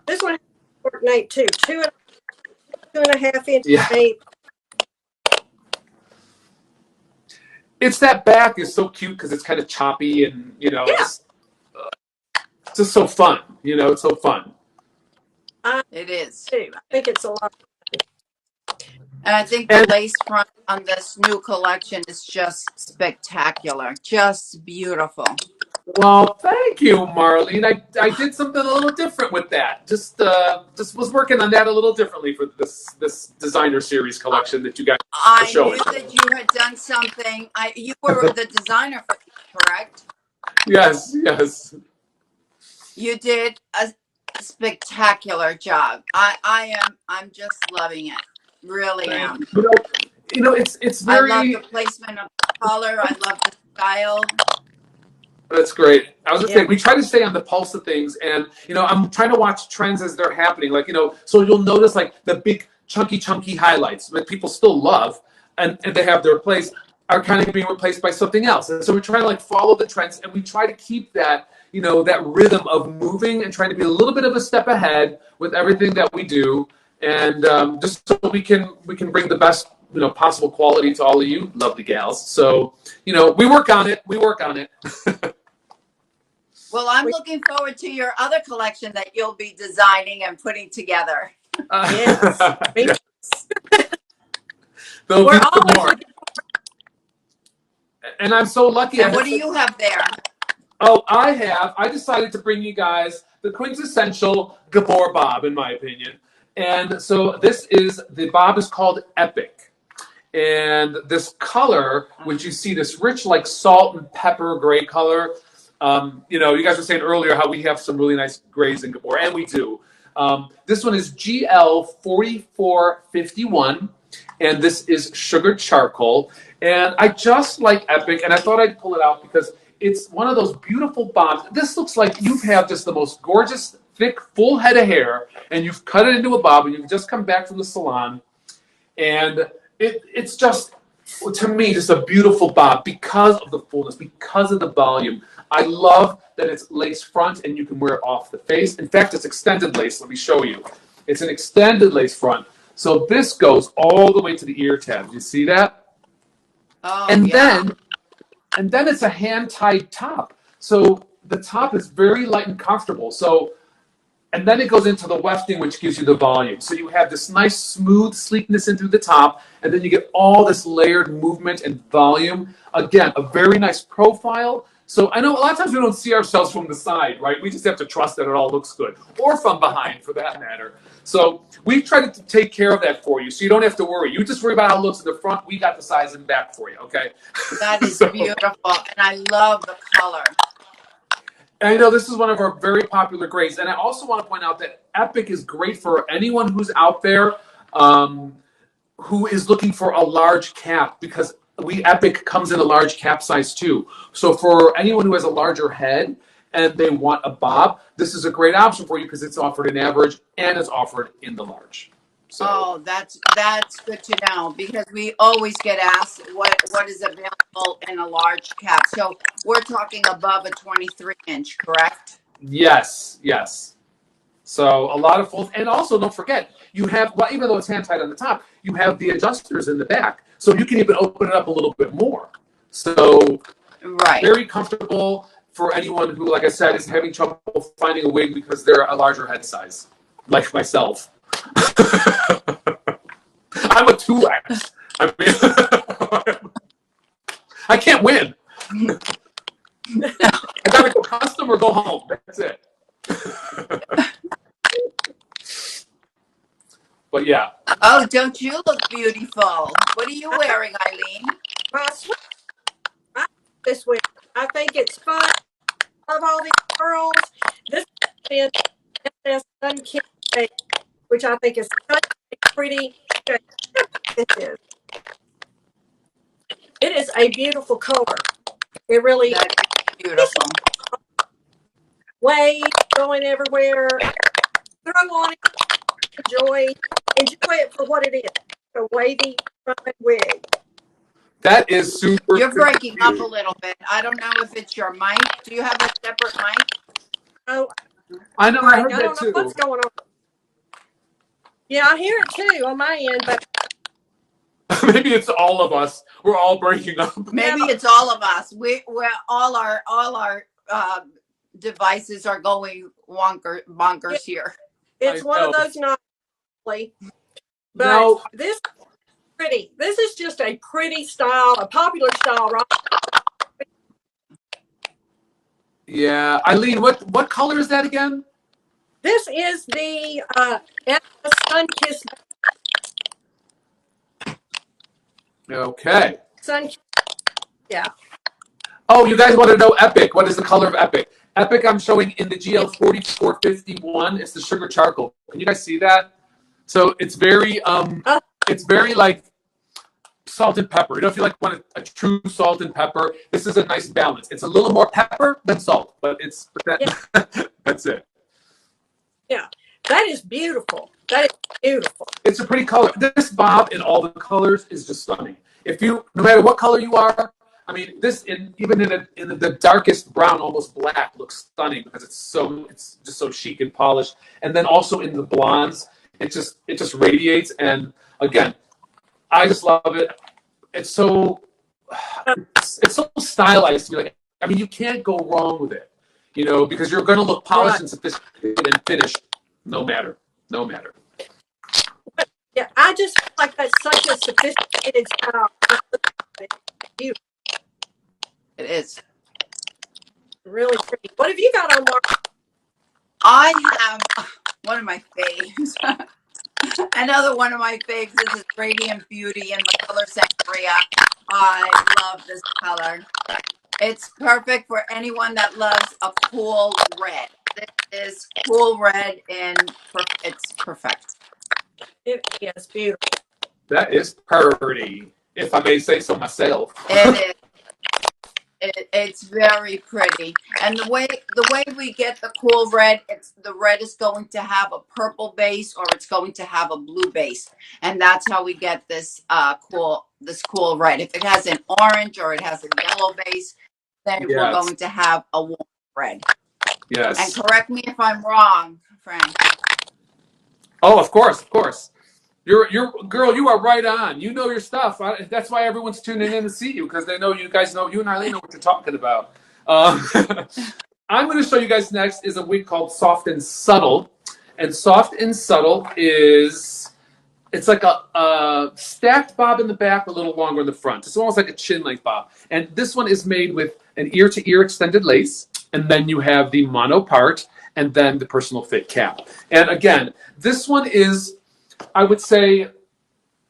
Speaker 1: This one has a short nape too, 2.5 inch
Speaker 3: Yeah.
Speaker 1: nape.
Speaker 3: It's that back is so cute because it's kind of choppy and, you know,
Speaker 1: Yeah,
Speaker 3: it's just so fun. You know, it's so fun.
Speaker 1: I
Speaker 2: It is.
Speaker 1: do. I think it's a lot.
Speaker 2: And I think the
Speaker 3: And
Speaker 2: lace front on this new collection is just spectacular. Just beautiful.
Speaker 3: well, thank you, Marlene. I did something a little different with that. Just was working on that a little differently for this designer series collection that you guys are
Speaker 2: I
Speaker 3: showing.
Speaker 2: knew that you had done something. You were the designer for this, correct?
Speaker 3: Yes, yes.
Speaker 2: You did a spectacular job. I'm just loving it. Really am.
Speaker 3: You know, it's
Speaker 2: I love the
Speaker 3: very.
Speaker 2: placement of the color. I love the style.
Speaker 3: That's great. I was just
Speaker 1: Yeah.
Speaker 3: saying, we try to stay on the pulse of things, and you know, I'm trying to watch trends as they're happening. Like, you know, so you'll notice like the big chunky highlights that people still love, and they have their place, are kind of being replaced by something else. And so we're trying to like follow the trends, and we try to keep that, you know, that rhythm of moving and trying to be a little bit of a step ahead with everything that we do, and just so we can bring the best, you know, possible quality to all of you lovely gals. So, you know, we work on it. We work on it.
Speaker 2: Well, I'm looking forward to your other collection that you'll be designing and putting together.
Speaker 1: Yes. Me
Speaker 3: Yeah,
Speaker 1: too.
Speaker 3: there'll be
Speaker 1: We're
Speaker 3: some
Speaker 1: always
Speaker 3: more.
Speaker 1: looking.
Speaker 3: And I'm so lucky.
Speaker 2: And what do you have there?
Speaker 3: Oh, I decided to bring you guys the quintessential Gabor Bob, in my opinion. And so the Bob is called Epic. And this color, which you see, this rich, like salt and pepper gray color, you know, you guys were saying earlier how we have some really nice grays in Gabor, and we do. This one is GL 4451, and this is sugar charcoal. And I just like Epic, and I thought I'd pull it out because it's one of those beautiful bobs. This looks like you have just the most gorgeous, thick, full head of hair, and you've cut it into a bob, and you've just come back from the salon, and it's just, to me, just a beautiful bob because of the fullness, because of the volume. I love that it's lace front and you can wear it off the face. In fact, it's extended lace. Let me show you. It's an extended lace front. So this goes all the way to the ear tabs. You see that?
Speaker 2: Oh,
Speaker 3: And
Speaker 2: yeah.
Speaker 3: then it's a hand-tied top. So the top is very light and comfortable. So, and then it goes into the wefting, which gives you the volume. So you have this nice, smooth sleekness in through the top, and then you get all this layered movement and volume. Again, a very nice profile. So I know a lot of times we don't see ourselves from the side, right? We just have to trust that it all looks good, or from behind, for that matter. So we've tried to take care of that for you, so you don't have to worry. You just worry about how it looks in the front. We got the size and back for you, okay?
Speaker 2: That is
Speaker 3: So,
Speaker 2: beautiful. And I love the color.
Speaker 3: and I know this is one of our very popular grays. And I also want to point out that Epic is great for anyone who's out there who is looking for a large cap, because Epic comes in a large cap size too. So for anyone who has a larger head and they want a bob, this is a great option for you because it's offered in average and it's offered in the large. So
Speaker 2: Oh, that's good to know, because we always get asked what is available in a large cap. So we're talking above a 23-inch, correct?
Speaker 3: yes, yes. So a lot of folds, and also don't forget, you have, well, even though it's hand tied on the top, you have the adjusters in the back, so you can even open it up a little bit more. So
Speaker 2: Right.
Speaker 3: very comfortable for anyone who, like I said, is having trouble finding a wig because they're a larger head size, like myself. I'm a 2X. I mean, I can't win. I gotta go custom or go home. That's it. But yeah.
Speaker 2: Oh, don't you look beautiful? What are you wearing, Eileen?
Speaker 1: My sweet, I love this wig. I think it's fun. I love all these curls. This is this uncanny shape, which I think is such a pretty shape. This is. It is a beautiful color. It really is.
Speaker 2: That is beautiful.
Speaker 1: Wave going everywhere. Throw on it. Enjoy it for what it is. A wavy front wig.
Speaker 3: That is super.
Speaker 2: You're breaking up a little bit. I don't know if it's your mic. Do you have a separate mic?
Speaker 1: Oh,
Speaker 3: I know. I
Speaker 1: right.
Speaker 3: heard
Speaker 1: I
Speaker 3: that
Speaker 1: don't know
Speaker 3: too.
Speaker 1: what's going on. Yeah, I hear it too on my end, but
Speaker 3: Maybe it's all of us. We're all breaking up.
Speaker 2: Maybe it's all of us. We're all our devices are going bonkers here.
Speaker 1: it's
Speaker 3: I
Speaker 1: one of
Speaker 3: know.
Speaker 1: those not really. But
Speaker 3: Now,
Speaker 1: this is pretty. This is just a pretty style, a popular style, right?
Speaker 3: yeah, Eileen, what color is that again?
Speaker 1: This is the Sun Kiss.
Speaker 3: Okay.
Speaker 1: Sun. Yeah.
Speaker 3: Oh, you guys want to know Epic? What is the color of Epic? Epic, I'm showing in the GL4451. It's the sugar charcoal. Can you guys see that? So it's very like salt and pepper. You know, if you like want a true salt and pepper, this is a nice balance. It's a little more pepper than salt, but that's it.
Speaker 1: Yeah. That is beautiful. That is beautiful.
Speaker 3: It's a pretty color. This bob in all the colors is just stunning. No matter what color you are, I mean, even in the darkest brown, almost black, looks stunning because it's just so chic and polished. And then also in the blondes, it just radiates. And again, I just love it. It's so stylized. I mean, you can't go wrong with it, because you're going to look polished and sophisticated and finished, no matter.
Speaker 1: Yeah, I just feel like that's such a sophisticated style. Beautiful.
Speaker 2: It is.
Speaker 1: Really pretty. What have you got on, Mark?
Speaker 2: I have one of my faves. Another one of my faves. This is Radiant Beauty in the color Sangria. I love this color. It's perfect for anyone that loves a cool red. This is cool red it's perfect.
Speaker 1: It is beautiful.
Speaker 3: That is pretty, if I may say so myself.
Speaker 2: It is. It's very pretty, and the way we get the cool red, the red is going to have a purple base or it's going to have a blue base, and that's how we get this cool red. If it has an orange or it has a yellow base, then we're going to have a warm red.
Speaker 3: Yes.
Speaker 2: And correct me if I'm wrong, Frank.
Speaker 3: Oh, of course. You're girl. You are right on. You know your stuff. That's why everyone's tuning in to see you, because they know you guys know. You and Eileen know what you're talking about. I'm going to show you guys next is a wig called Soft and Subtle, and Soft and Subtle it's like a stacked bob in the back, a little longer in the front. It's almost like a chin length bob. And this one is made with an ear to ear extended lace, and then you have the mono part, and then the personal fit cap. And again, this one is, I would say,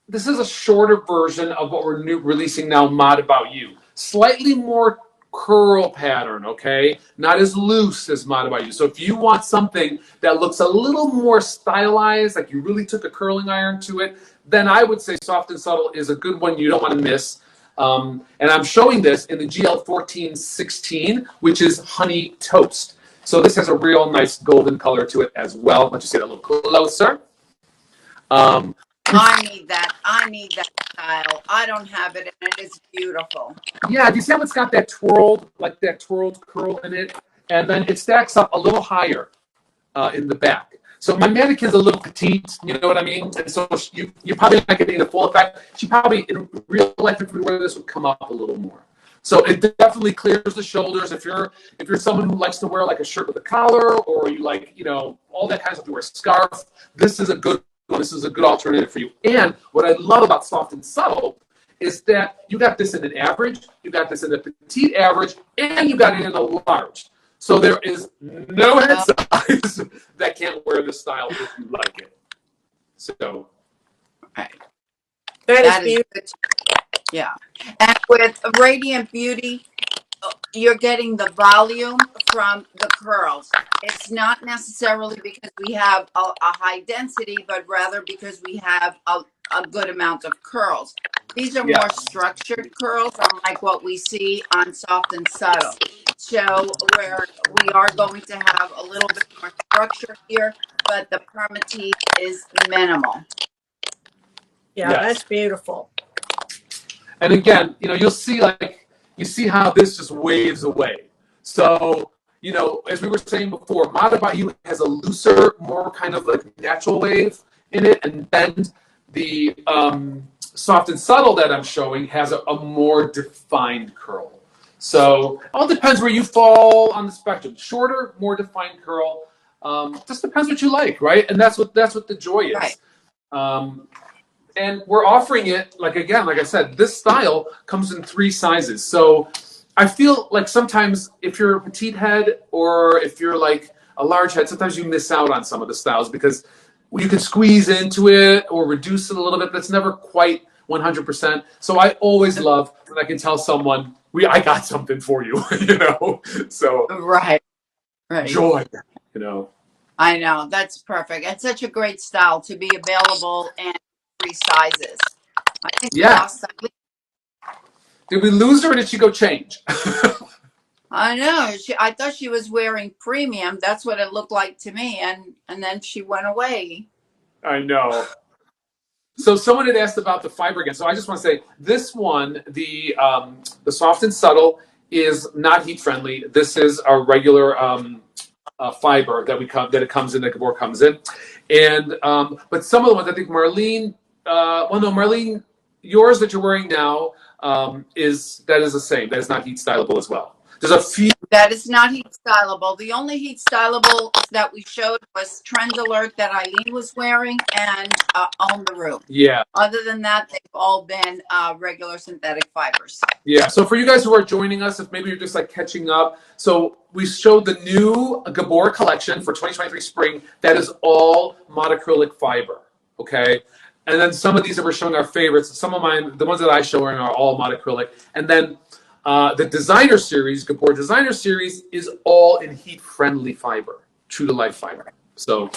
Speaker 3: this is a shorter version of what we're releasing now, Mod About You. Slightly more curl pattern, okay? Not as loose as Mod About You. So if you want something that looks a little more stylized, like you really took a curling iron to it, then I would say Soft and Subtle is a good one you don't want to miss. And I'm showing this in the GL1416, which is Honey Toast. So this has a real nice golden color to it as well. Let's just get a little closer.
Speaker 2: I need that style. I don't have it, and it is beautiful.
Speaker 3: Yeah, do you see how it's got that twirled curl in it? And then it stacks up a little higher in the back. So my mannequin's a little petite, you know what I mean? And so you're probably not getting the full effect. She probably, in real life, if we wear this, would come up a little more. So it definitely clears the shoulders. If you're someone who likes to wear like a shirt with a collar, or you like, all that kind of stuff, you wear a scarf, this is a good one. This is a good alternative for you. And what I love about Soft and Subtle is that you got this in an average, you got this in a petite average, and you got it in a large. So there is no head size that can't wear this style if you like it. So,
Speaker 2: right.
Speaker 1: That is beautiful.
Speaker 2: Yeah. And with Radiant Beauty, you're getting the volume from the curls. It's not necessarily because we have a high density, but rather because we have a good amount of curls. These are
Speaker 3: Yeah.
Speaker 2: more structured curls, unlike what we see on Soft and Subtle. So where we are going to have a little bit more structure here, but the permatease is minimal.
Speaker 1: Yeah,
Speaker 3: Yes.
Speaker 1: that's beautiful.
Speaker 3: And again, you know, you'll see you see how this just waves away. So, you know, as we were saying before, Mata by You has a looser, more kind of like natural wave in it, and then the Soft and Subtle that I'm showing has a more defined curl. So it all depends where you fall on the spectrum. Shorter, more defined curl. Just depends what you like, right? And that's what the joy is.
Speaker 2: Right.
Speaker 3: And we're offering it, like I said, this style comes in 3 sizes. So I feel like sometimes if you're a petite head or if you're like a large head, sometimes you miss out on some of the styles because you can squeeze into it or reduce it a little bit. That's never quite 100%. So I always love when I can tell someone, I got something for you, you know? So
Speaker 2: Right.
Speaker 3: joy, you know?
Speaker 2: I know, that's perfect. It's such a great style to be available in 3 sizes. I think we
Speaker 3: Yeah.
Speaker 2: lost that.
Speaker 3: Did we lose her or did she go change?
Speaker 2: I know. I thought she was wearing premium. That's what it looked like to me, and then she went away.
Speaker 3: I know. So someone had asked about the fiber again. So I just want to say this one, the Soft and Subtle, is not heat friendly. This is a regular fiber that it comes in, that Gabor comes in, and but some of the ones I think Marlene, Marlene, yours that you're wearing now is the same. That is not heat stylable as well. There's a few.
Speaker 2: That is not heat stylable. The only heat stylable that we showed was Trend Alert that Eileen was wearing and Own the Room.
Speaker 3: Yeah.
Speaker 2: Other than that, they've all been regular synthetic fibers.
Speaker 3: Yeah. So for you guys who are joining us, if maybe you're just like catching up, so we showed the new Gabor collection for 2023 spring. That is all monocrylic fiber. Okay. And then some of these that we're showing our favorites. Some of mine, the ones that I show are all monocrylic. And then the designer series, Gabor designer series, is all in heat-friendly fiber, true to life fiber. So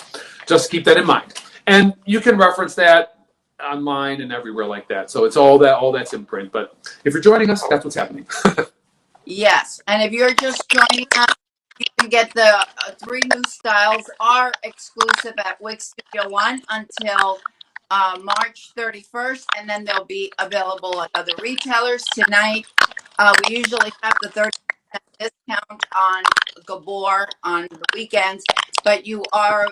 Speaker 3: just keep that in mind. And you can reference that online and everywhere like that. So it's all that's in print. But if you're joining us, that's what's happening.
Speaker 2: Yes. And if you're just joining us, you can get the 3 new styles are exclusive at Wigstudio1 until March 31st, and then they'll be available at other retailers. Tonight, we usually have the 30% discount on Gabor on the weekends, but we are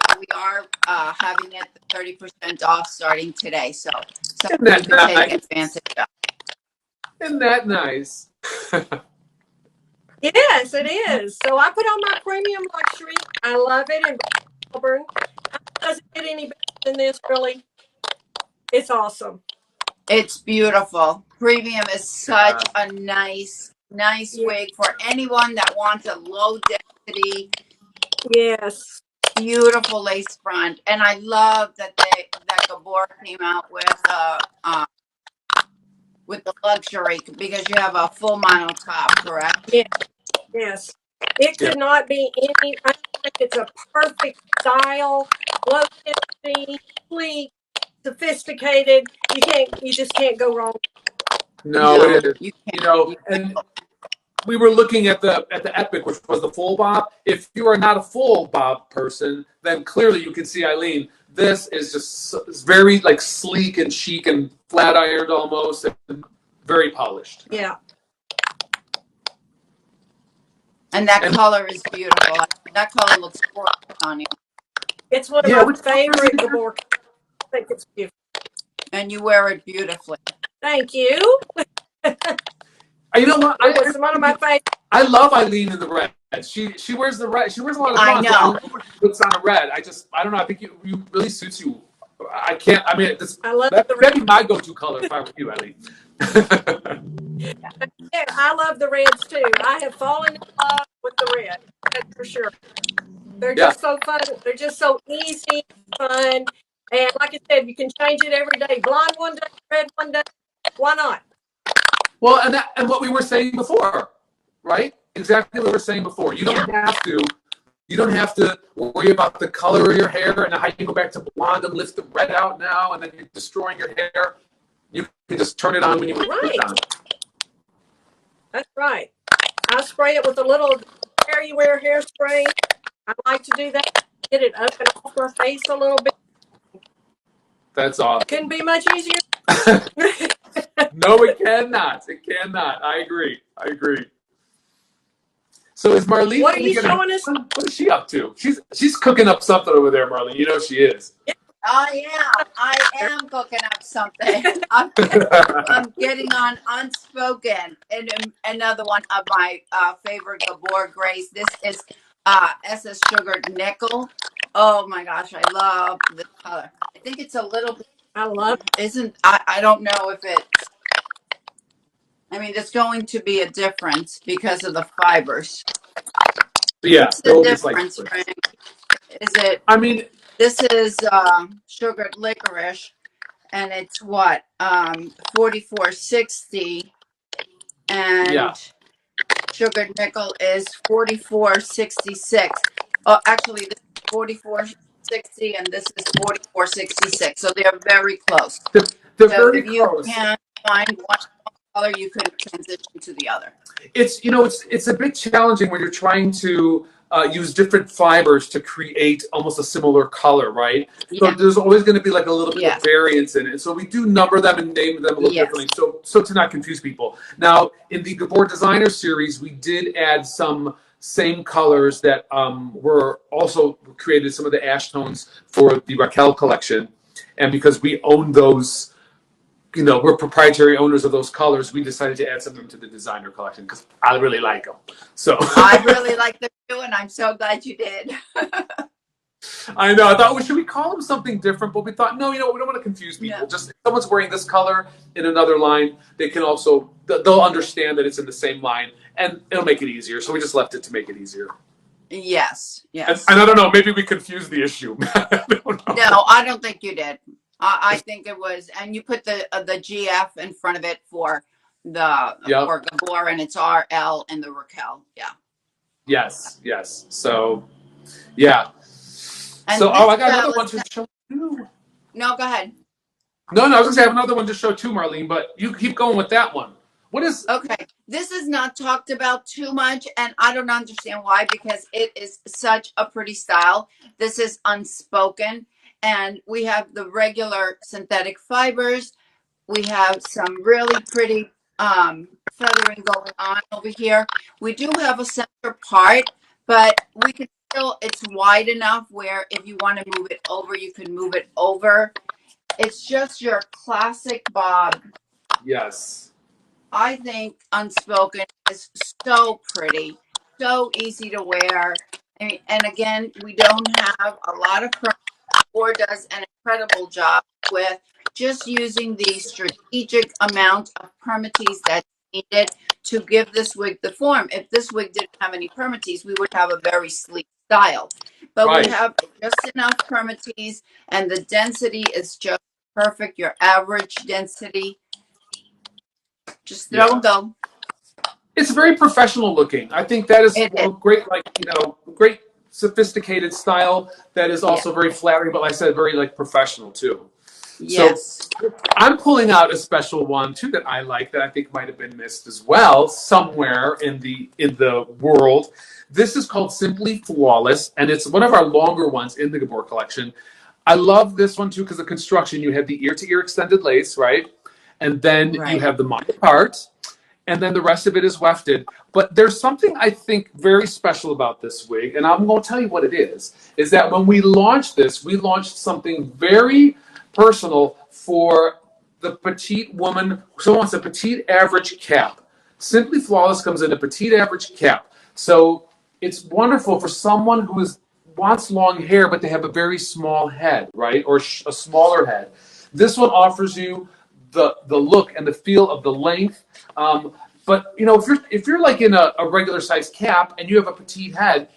Speaker 2: having it 30% off starting today. So
Speaker 3: Isn't
Speaker 2: you
Speaker 3: that
Speaker 2: can take
Speaker 3: nice?
Speaker 2: advantage of.
Speaker 3: Isn't that nice?
Speaker 1: Yes, it is. So I put on my premium luxury. I love it in Auburn. It doesn't get any better than this, really. It's awesome.
Speaker 2: It's beautiful. Premium is such a nice wig for anyone that wants a low density,
Speaker 1: Yes.
Speaker 2: beautiful lace front. And I love that Gabor came out with the luxury because you have a full mono top, correct?
Speaker 1: Yeah. Yes. It could not be any. I think it's a perfect style, low density, sleek, sophisticated. You just can't go wrong.
Speaker 3: No, it is.
Speaker 2: You
Speaker 3: You
Speaker 2: can't.
Speaker 3: know, and we were looking at the Epic, which was the full bob. If you are not a full bob person, then clearly you can see Eileen. This is just very like sleek and chic and flat ironed almost, and very polished.
Speaker 1: Yeah.
Speaker 2: And that color is beautiful. That color looks gorgeous on you.
Speaker 1: It's one of my favorite Gabor. I think it's beautiful.
Speaker 2: And you wear it beautifully.
Speaker 1: Thank you.
Speaker 3: You know what?
Speaker 1: It's one of my favorites.
Speaker 3: I love Eileen in the red. She wears the red. She wears a lot of blonde.
Speaker 2: I know.
Speaker 3: Puts on a red. I don't know. I think you really suits you. I can't. I mean,
Speaker 1: I love
Speaker 3: that'd be my go-to color if I were you, Eileen.
Speaker 1: Yeah, I love the reds too. I have fallen in love with the red. That's for sure. They're just so fun. They're just so easy, fun, and like I said, you can change it every day. Blonde one day, red one day. Why not?
Speaker 3: Well, and what we were saying before, right? Exactly what we were saying before. You don't have to. You don't have to worry about the color of your hair and how you go back to blonde and lift the red out now, and then you're destroying your hair. You can just turn it on when you want
Speaker 1: Right.
Speaker 3: it on.
Speaker 1: That's right. I spray it with a little HairUWear hairspray. I like to do that. Get it up and off my face a little bit.
Speaker 3: That's awesome.
Speaker 1: Couldn't be much easier.
Speaker 3: No, it cannot. It cannot. I agree. I agree. So is Marlene?
Speaker 1: What are you showing us?
Speaker 3: What is she up to? She's cooking up something over there, Marlene. You know she is.
Speaker 2: I am cooking up something. I'm getting on Unspoken, and another one of my favorite Gabor Grace. This is SS Sugared Nickel. Oh my gosh, I love this color. I think it's a little bit.
Speaker 1: I love
Speaker 2: I don't know if it's. I mean, there's going to be a difference because of the fibers.
Speaker 3: Yeah,
Speaker 2: What's the difference,
Speaker 3: like,
Speaker 2: Frank? Is it?
Speaker 3: I mean,
Speaker 2: this is sugared licorice, and it's what 44.60, and sugared nickel is 44.66. Oh, actually, this is 44.60, and this is 44.66. So they're very close.
Speaker 3: They're
Speaker 2: so
Speaker 3: very
Speaker 2: if you
Speaker 3: close.
Speaker 2: can find one color, you can transition to the other.
Speaker 3: It's it's a bit challenging when you're trying to use different fibers to create almost a similar color, right?
Speaker 2: Yeah.
Speaker 3: So there's always going to be like a little bit of variance in it. So we do number them and name them a little differently. So to not confuse people. Now in the Gabor Designer series, we did add some same colors that were also created, some of the ash tones for the Raquel collection, and because we own those. We're proprietary owners of those colors. We decided to add some of them to the designer collection because I really like them. So
Speaker 2: I really like them too, and I'm so glad you did.
Speaker 3: I know. I thought, well, should we call them something different? But we thought, no, we don't want to confuse people. Just if someone's wearing this color in another line, they can also they'll understand that it's in the same line, and it'll make it easier. So we just left it to make it easier.
Speaker 2: Yes.
Speaker 3: And I don't know. Maybe we confused the issue.
Speaker 2: No, I don't think you did. I think it was, and you put the GF in front of it for the for Gabor, and it's RL and the Raquel. Yeah.
Speaker 3: Yes. So, yeah.
Speaker 2: And
Speaker 3: so, I got another one to show too.
Speaker 2: No, go ahead.
Speaker 3: No, I was gonna say I have another one to show too, Marlene. But you keep going with that one. What is?
Speaker 2: Okay, this is not talked about too much, and I don't understand why, because it is such a pretty style. This is Unspoken, and we have the regular synthetic fibers. We have some really pretty feathering going on over here. We do have a center part, but we can still, it's wide enough where if you want to move it over, you can move it over. It's just your classic bob.
Speaker 3: Yes.
Speaker 2: I think Unspoken is so pretty, so easy to wear. And again, we don't have a lot of permits, or does an incredible job with just using the strategic amount of permatease that's needed to give this wig the form. If this wig didn't have any permatease, we would have a very sleek style. But we have just enough permatease, and the density is just perfect, your average density. Just throw and go.
Speaker 3: It's very professional looking. I think that is a great, great sophisticated style that is also very flattering, but like I said, very professional too.
Speaker 2: Yes.
Speaker 3: So I'm pulling out a special one too that I like that I think might have been missed as well somewhere in the world. This is called Simply Flawless, and it's one of our longer ones in the Gabor collection. I love this one too because the construction, you have the ear-to-ear extended lace, right? And then you have the mono part, and then the rest of it is wefted. But there's something I think very special about this wig, and I'm going to tell you what it is that when we launched this, we launched something very personal for the petite woman who wants a petite average cap. Simply Flawless comes in a petite average cap. So it's wonderful for someone who wants long hair, but they have a very small head, right? Or a smaller head. This one offers you the look and the feel of the length, but if you're like in a regular size cap and you have a petite head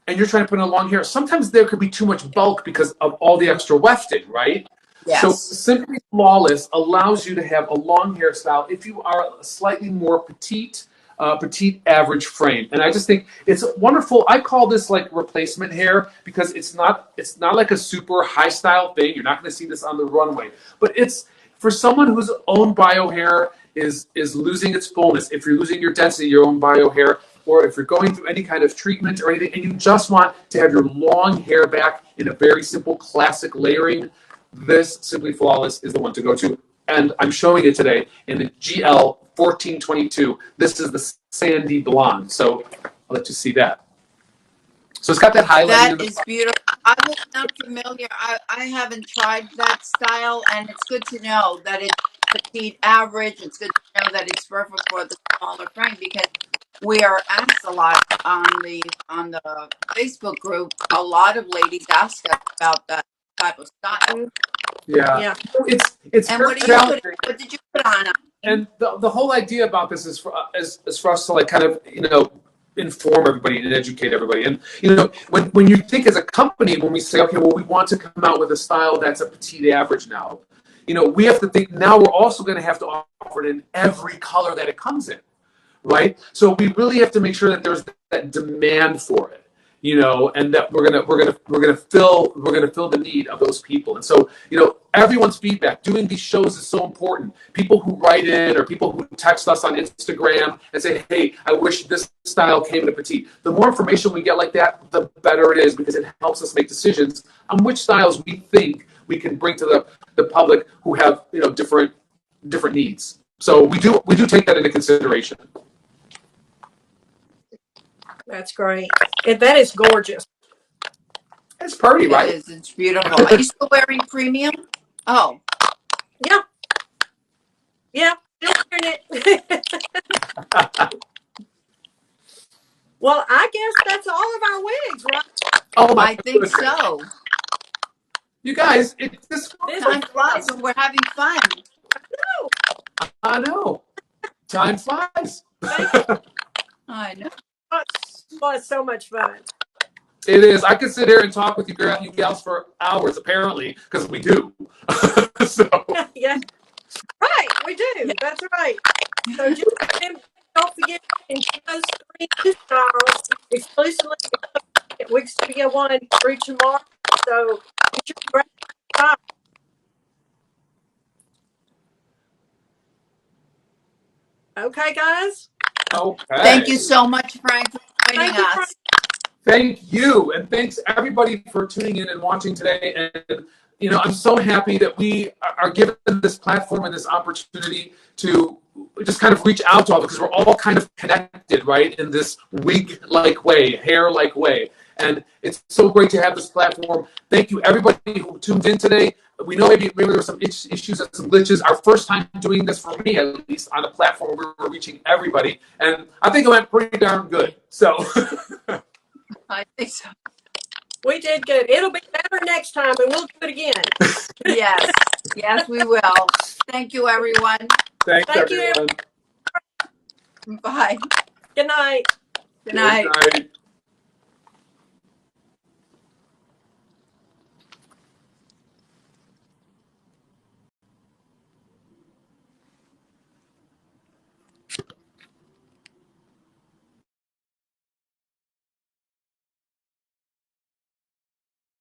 Speaker 3: and you're trying to put in a long hair, sometimes there could be too much bulk because of all the extra wefting, right?
Speaker 2: Yes.
Speaker 3: So Simply Flawless allows you to have a long hairstyle if you are slightly more petite average frame. And I just think it's wonderful. I call this like replacement hair because it's not like a super high style thing. You're not going to see this on the runway, but it's for someone whose own bio hair is losing its fullness, if you're losing your density, your own bio hair, or if you're going through any kind of treatment or anything, and you just want to have your long hair back in a very simple classic layering, this Simply Flawless is the one to go to. And I'm showing it today in the GL 1422. This is the sandy blonde. So I'll let you see that. So it's got that highlighting.
Speaker 2: That is beautiful. I was not familiar. I haven't tried that style, and it's good to know that it's petite average. It's good to know that it's perfect for the smaller frame, because we are asked a lot on the Facebook group. A lot of ladies ask us about that type of style.
Speaker 3: Yeah. It's
Speaker 2: And
Speaker 3: very
Speaker 2: what
Speaker 3: challenging.
Speaker 2: what did you put on?
Speaker 3: And the whole idea about this is for us to like kind of, you know, inform everybody and educate everybody. And, you know, when you think as a company, when we say, okay, well, we want to come out with a style that's a petite average now, you know, we have to think now we're also going to have to offer it in every color that it comes in, right? So we really have to make sure that there's that demand for it, you know, and that we're gonna fill the need of those people. And so, you know, everyone's feedback doing these shows is so important. People who write in or people who text us on Instagram and say, hey, I wish this style came in a petite. The more information we get like that, the better it is, because it helps us make decisions on which styles we think we can bring to the public who have, you know, different needs. So we do take that into consideration.
Speaker 1: That's great. That is gorgeous.
Speaker 3: It's pretty, right?
Speaker 2: It is. It's beautiful. Are you still wearing premium? Oh.
Speaker 1: Yeah. Yeah. Still wearing it. Well, I guess that's all of our wigs, right?
Speaker 3: Oh my
Speaker 2: I think
Speaker 3: goodness.
Speaker 2: so.
Speaker 3: You guys, this
Speaker 2: Time flies and we're having fun.
Speaker 3: I know. Time flies.
Speaker 2: I know.
Speaker 1: It was so much fun.
Speaker 3: It is. I could sit here and talk with you gals for hours, apparently, because we do. So.
Speaker 1: Yeah. Right, we do. That's right. So just don't forget to get those 3 new styles exclusively at Wigstudio1 through tomorrow. So get your great style. Okay, guys.
Speaker 3: Okay.
Speaker 2: Thank you so much, Frank, for joining us.
Speaker 1: Frank.
Speaker 3: Thank you, and thanks everybody for tuning in and watching today. And you know, I'm so happy that we are given this platform and this opportunity to just kind of reach out to all, because we're all kind of connected, right, in this wig-like way, hair-like way. And it's so great to have this platform. Thank you, everybody who tuned in today. We know maybe there were some issues and some glitches. Our first time doing this, for me at least, on a platform where we're reaching everybody. And I think it went pretty darn good. So.
Speaker 2: I think so.
Speaker 1: We did good. It'll be better next time, and we'll do it again.
Speaker 2: Yes. Yes, we will. Thank you, everyone.
Speaker 3: Thanks,
Speaker 1: Thank
Speaker 3: everyone.
Speaker 2: Bye.
Speaker 1: Good night.
Speaker 2: Good night.
Speaker 3: Good night.